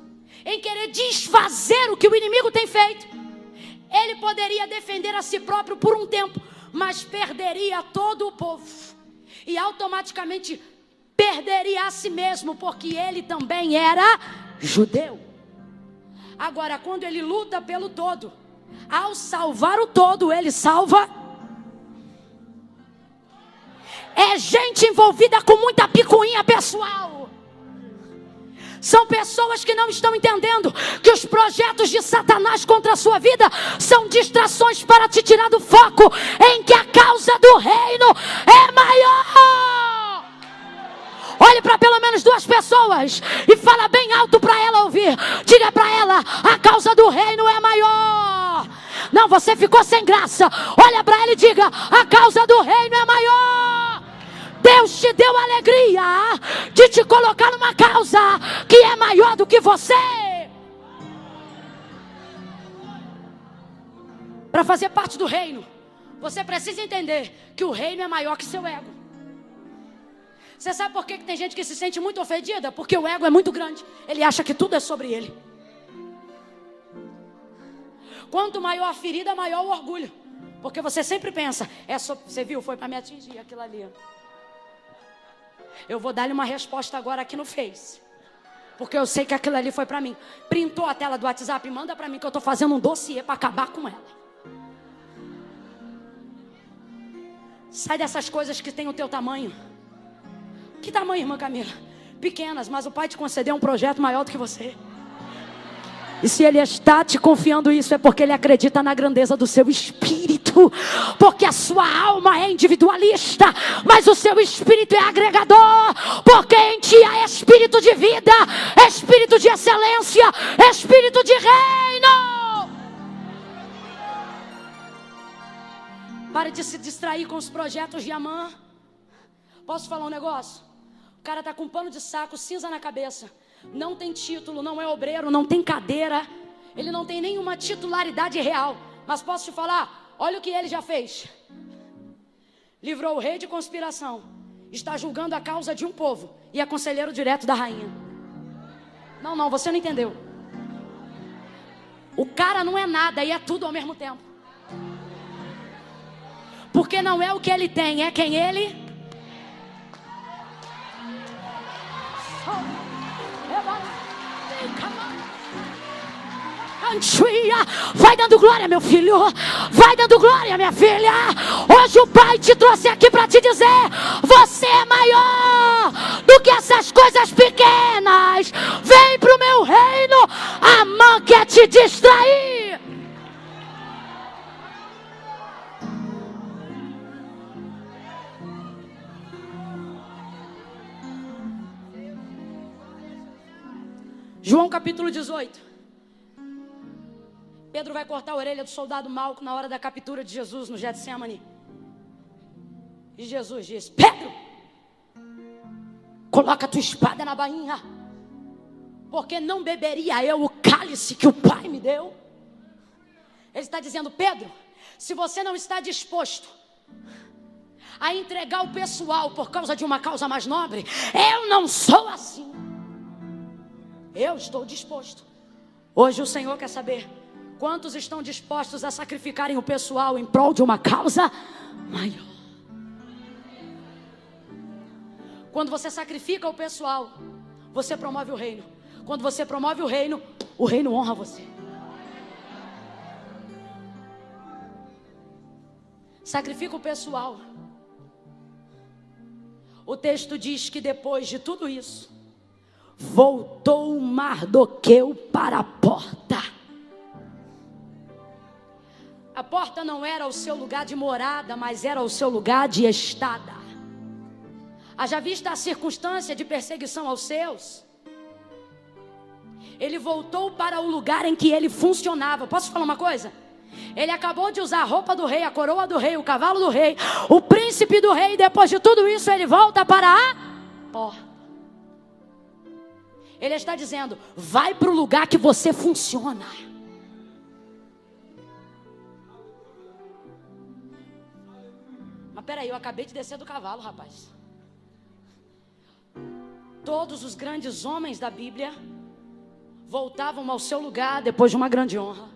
em querer desfazer o que o inimigo tem feito, ele poderia defender a si próprio por um tempo, mas perderia todo o povo, e automaticamente perderia a si mesmo, porque ele também era judeu. Agora, quando ele luta pelo todo, ao salvar o todo, ele salva. É gente envolvida com muita picuinha pessoal. São pessoas que não estão entendendo que os projetos de Satanás contra a sua vida são distrações para te tirar do foco em que a causa do reino é maior. Olhe para pelo menos 2 pessoas e fala bem alto para ela ouvir. Diga para ela: a causa do reino é maior. Não, você ficou sem graça. Olha para ela e diga: a causa do reino é maior. Deus te deu a alegria de te colocar numa causa que é maior do que você. Para fazer parte do reino, você precisa entender que o reino é maior que seu ego. Você sabe por que tem gente que se sente muito ofendida? Porque o ego é muito grande. Ele acha que tudo é sobre ele. Quanto maior a ferida, maior o orgulho. Porque você sempre pensa: você viu, foi para me atingir aquilo ali. Eu vou dar-lhe uma resposta agora aqui no Face. Porque eu sei que aquilo ali foi para mim. Printou a tela do WhatsApp, manda para mim que eu estou fazendo um dossiê para acabar com ela. Sai dessas coisas que tem o teu tamanho. Que tamanho, irmã Camila? Pequenas, mas o Pai te concedeu um projeto maior do que você. E se Ele está te confiando isso, é porque Ele acredita na grandeza do seu espírito. Porque a sua alma é individualista, mas o seu espírito é agregador. Porque em ti há espírito de vida, espírito de excelência, espírito de reino. Pare de se distrair com os projetos de Amã. Posso falar um negócio? O cara está com um pano de saco, cinza na cabeça. Não tem título, não é obreiro, não tem cadeira. Ele não tem nenhuma titularidade real. Mas posso te falar? Olha o que ele já fez. Livrou o rei de conspiração. Está julgando a causa de um povo. E é conselheiro direto da rainha. Não, você não entendeu. O cara não é nada e é tudo ao mesmo tempo. Porque não é o que ele tem, é quem ele... Vai dando glória, meu filho. Vai dando glória, minha filha. Hoje o Pai te trouxe aqui para te dizer: você é maior do que essas coisas pequenas. Vem pro meu reino. Amã quer te distrair. João capítulo 18. Pedro vai cortar a orelha do soldado Malco na hora da captura de Jesus no Getsemane. E Jesus diz: Pedro, coloca a tua espada na bainha, porque não beberia eu o cálice que o Pai me deu. Ele está dizendo: Pedro, se você não está disposto a entregar o pessoal por causa de uma causa mais nobre, eu não sou assim. Eu estou disposto. Hoje o Senhor quer saber: quantos estão dispostos a sacrificarem o pessoal em prol de uma causa maior? Quando você sacrifica o pessoal, você promove o reino. Quando você promove o reino honra você. Sacrifica o pessoal. O texto diz que depois de tudo isso, voltou Mardoqueu para a porta. A porta não era o seu lugar de morada, mas era o seu lugar de estada. Haja vista a circunstância de perseguição aos seus, ele voltou para o lugar em que ele funcionava. Posso falar uma coisa? Ele acabou de usar a roupa do rei, a coroa do rei, o cavalo do rei, o príncipe do rei. E depois de tudo isso, ele volta para a porta. Ele está dizendo: vai para o lugar que você funciona. Mas peraí, eu acabei de descer do cavalo, rapaz. Todos os grandes homens da Bíblia voltavam ao seu lugar depois de uma grande honra.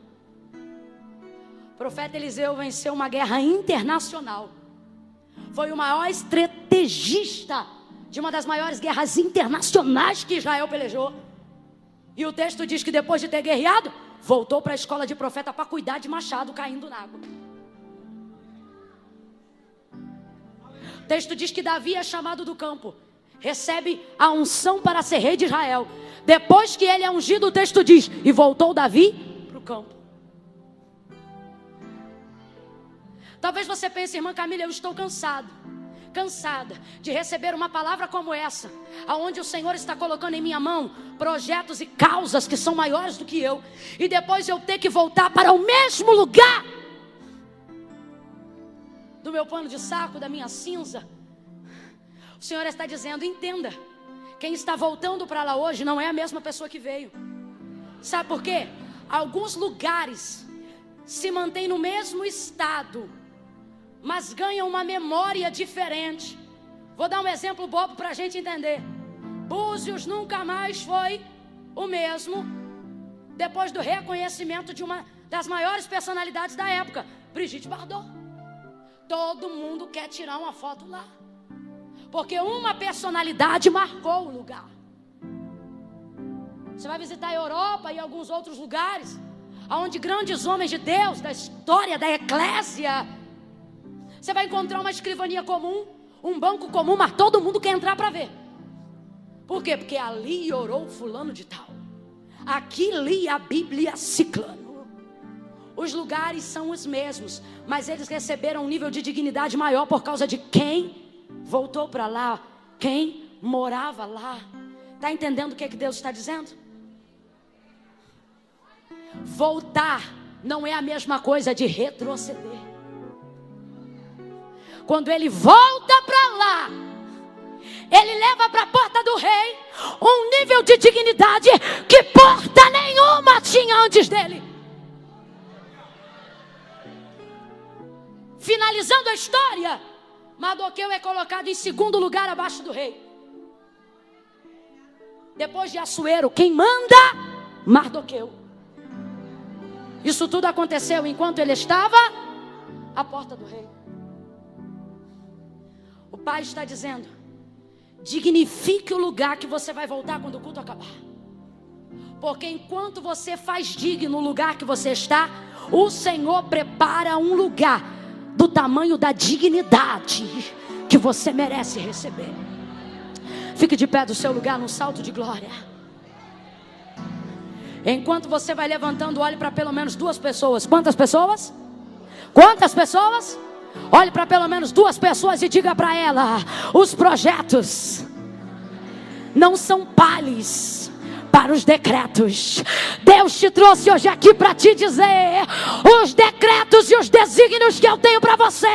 O profeta Eliseu venceu uma guerra internacional. Foi o maior estrategista de uma das maiores guerras internacionais que Israel pelejou. E o texto diz que depois de ter guerreado, voltou para a escola de profeta para cuidar de machado caindo na água. O texto diz que Davi é chamado do campo, recebe a unção para ser rei de Israel. Depois que ele é ungido, o texto diz: e voltou Davi para o campo. Talvez você pense: irmã Camila, eu estou cansado. cansada de receber uma palavra como essa, aonde o Senhor está colocando em minha mão projetos e causas que são maiores do que eu, e depois eu ter que voltar para o mesmo lugar do meu pano de saco, da minha cinza. O Senhor está dizendo: entenda, quem está voltando para lá hoje não é a mesma pessoa que veio. Sabe por quê? Alguns lugares se mantêm no mesmo estado, mas ganham uma memória diferente. Vou dar um exemplo bobo para a gente entender. Búzios nunca mais foi o mesmo depois do reconhecimento de uma das maiores personalidades da época, Brigitte Bardot. Todo mundo quer tirar uma foto lá, porque uma personalidade marcou o lugar. Você vai visitar a Europa e alguns outros lugares onde grandes homens de Deus, da história da eclésia, você vai encontrar uma escrivania comum, um banco comum, mas todo mundo quer entrar para ver. Por quê? Porque ali orou fulano de tal, aqui lia a Bíblia ciclano. Os lugares são os mesmos, mas eles receberam um nível de dignidade maior por causa de quem voltou para lá, quem morava lá. Está entendendo o que Deus está dizendo? Voltar não é a mesma coisa de retroceder. Quando ele volta para lá, ele leva para a porta do rei um nível de dignidade que porta nenhuma tinha antes dele. Finalizando a história, Mardoqueu é colocado em segundo lugar abaixo do rei. Depois de Assuero, quem manda? Mardoqueu. Isso tudo aconteceu enquanto ele estava à porta do rei. O pai está dizendo: dignifique o lugar que você vai voltar quando o culto acabar. Porque enquanto você faz digno o lugar que você está, o Senhor prepara um lugar do tamanho da dignidade que você merece receber. Fique de pé do seu lugar num salto de glória. Enquanto você vai levantando, olhe para pelo menos duas pessoas. Quantas pessoas? Quantas pessoas? Olhe para pelo menos duas pessoas e diga para ela: os projetos não são pales para os decretos. Deus te trouxe hoje aqui para te dizer: os decretos e os desígnios que eu tenho para você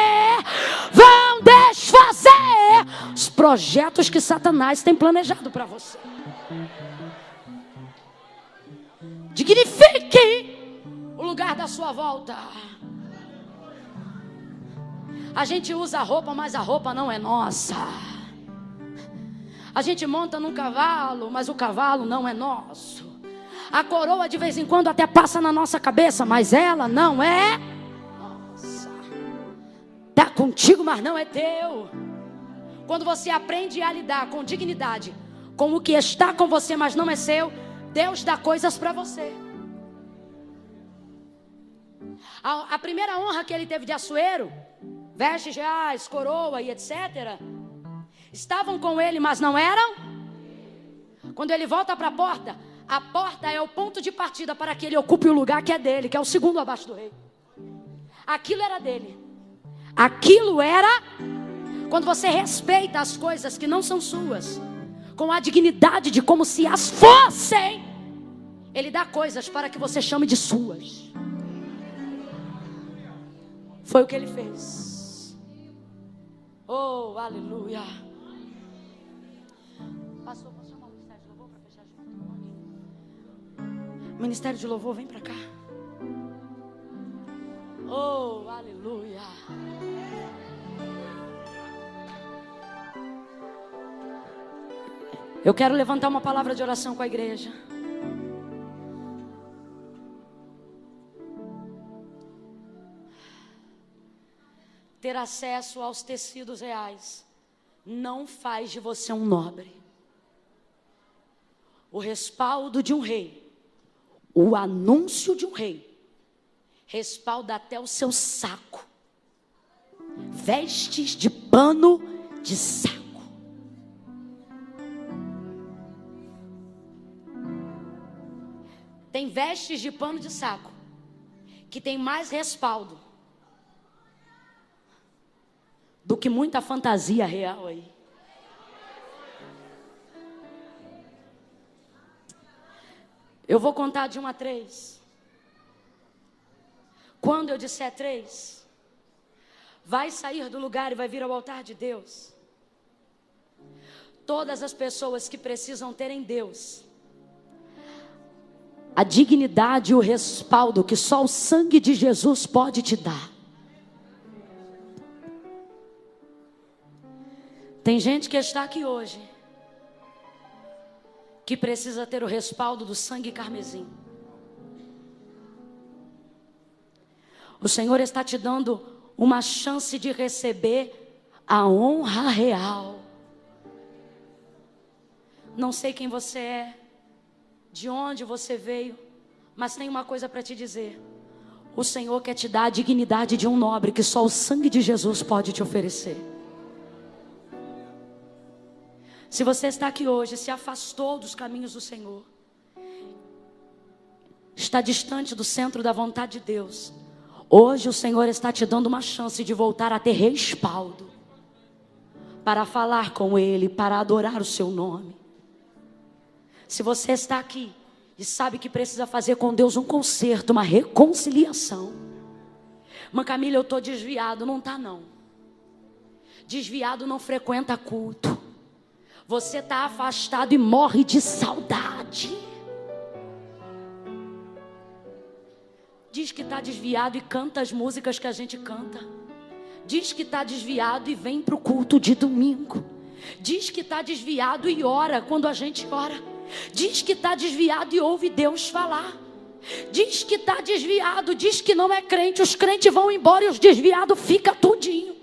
vão desfazer os projetos que Satanás tem planejado para você. Dignifique o lugar da sua volta. A gente usa a roupa, mas a roupa não é nossa. A gente monta num cavalo, mas o cavalo não é nosso. A coroa de vez em quando até passa na nossa cabeça, mas ela não é nossa. Está contigo, mas não é teu. Quando você aprende a lidar com dignidade com o que está com você, mas não é seu, Deus dá coisas para você. A primeira honra que ele teve de Assuero, vestes reais, coroa e etc., estavam com ele, mas não eram. Quando ele volta para a porta é o ponto de partida para que ele ocupe o lugar que é dele, que é o segundo abaixo do rei. Aquilo era dele. Aquilo era. Quando você respeita as coisas que não são suas, com a dignidade de como se as fossem, ele dá coisas para que você chame de suas. Foi o que ele fez. Oh, aleluia. Pastor, posso chamar o Ministério de Louvor para fechar junto? Ministério de Louvor, vem para cá. Oh, aleluia. Eu quero levantar uma palavra de oração com a igreja. Ter acesso aos tecidos reais não faz de você um nobre. O respaldo de um rei, o anúncio de um rei, respalda até o seu saco. Vestes de pano de saco. Tem vestes de pano de saco que tem mais respaldo do que muita fantasia real aí. Eu vou contar de 1 a 3. Quando eu disser 3, vai sair do lugar e vai vir ao altar de Deus todas as pessoas que precisam ter em Deus a dignidade e o respaldo que só o sangue de Jesus pode te dar. Tem gente que está aqui hoje que precisa ter o respaldo do sangue carmesim. O Senhor está te dando uma chance de receber a honra real. Não sei quem você é, de onde você veio, mas tem uma coisa para te dizer. O Senhor quer te dar a dignidade de um nobre que só o sangue de Jesus pode te oferecer. Se você está aqui hoje, se afastou dos caminhos do Senhor, está distante do centro da vontade de Deus, hoje o Senhor está te dando uma chance de voltar a ter respaldo, para falar com Ele, para adorar o seu nome. Se você está aqui e sabe que precisa fazer com Deus um conserto, uma reconciliação. Irmã Camila, eu estou desviado. Não está não. Desviado não frequenta culto. Você está afastado e morre de saudade. Diz que está desviado e canta as músicas que a gente canta. Diz que está desviado e vem para o culto de domingo. Diz que está desviado e ora quando a gente ora. Diz que está desviado e ouve Deus falar. Diz que está desviado, diz que não é crente. Os crentes vão embora e os desviados ficam tudinho.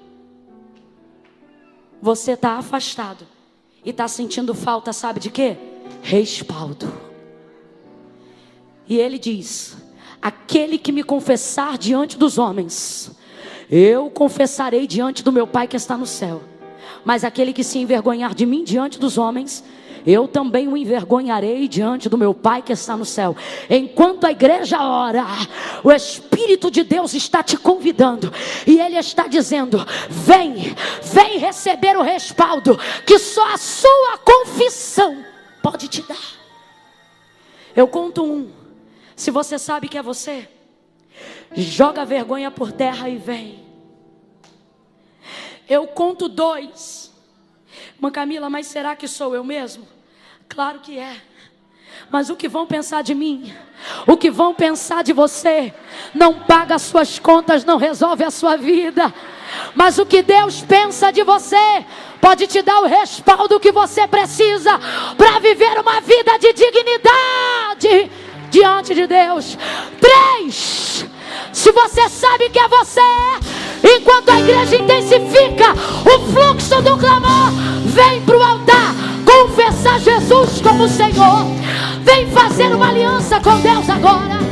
Você está afastado e está sentindo falta, sabe de quê? Respaldo. E ele diz: aquele que me confessar diante dos homens, eu confessarei diante do meu Pai que está no céu. Mas aquele que se envergonhar de mim diante dos homens, eu também o envergonharei diante do meu Pai que está no céu. Enquanto a igreja ora, o Espírito de Deus está te convidando. E Ele está dizendo: vem receber o respaldo que só a sua confissão pode te dar. Eu conto 1. Se você sabe que é você, joga a vergonha por terra e vem. Eu conto 2. Irmã Camila, mas será que sou eu mesmo? Claro que é. Mas o que vão pensar de mim? O que vão pensar de você? Não paga as suas contas, não resolve a sua vida. Mas o que Deus pensa de você pode te dar o respaldo que você precisa para viver uma vida de dignidade diante de Deus. 3. Se você sabe que é você, enquanto a igreja intensifica o fluxo do clamor, vem para o altar confessar Jesus como Senhor. Vem fazer uma aliança com Deus agora.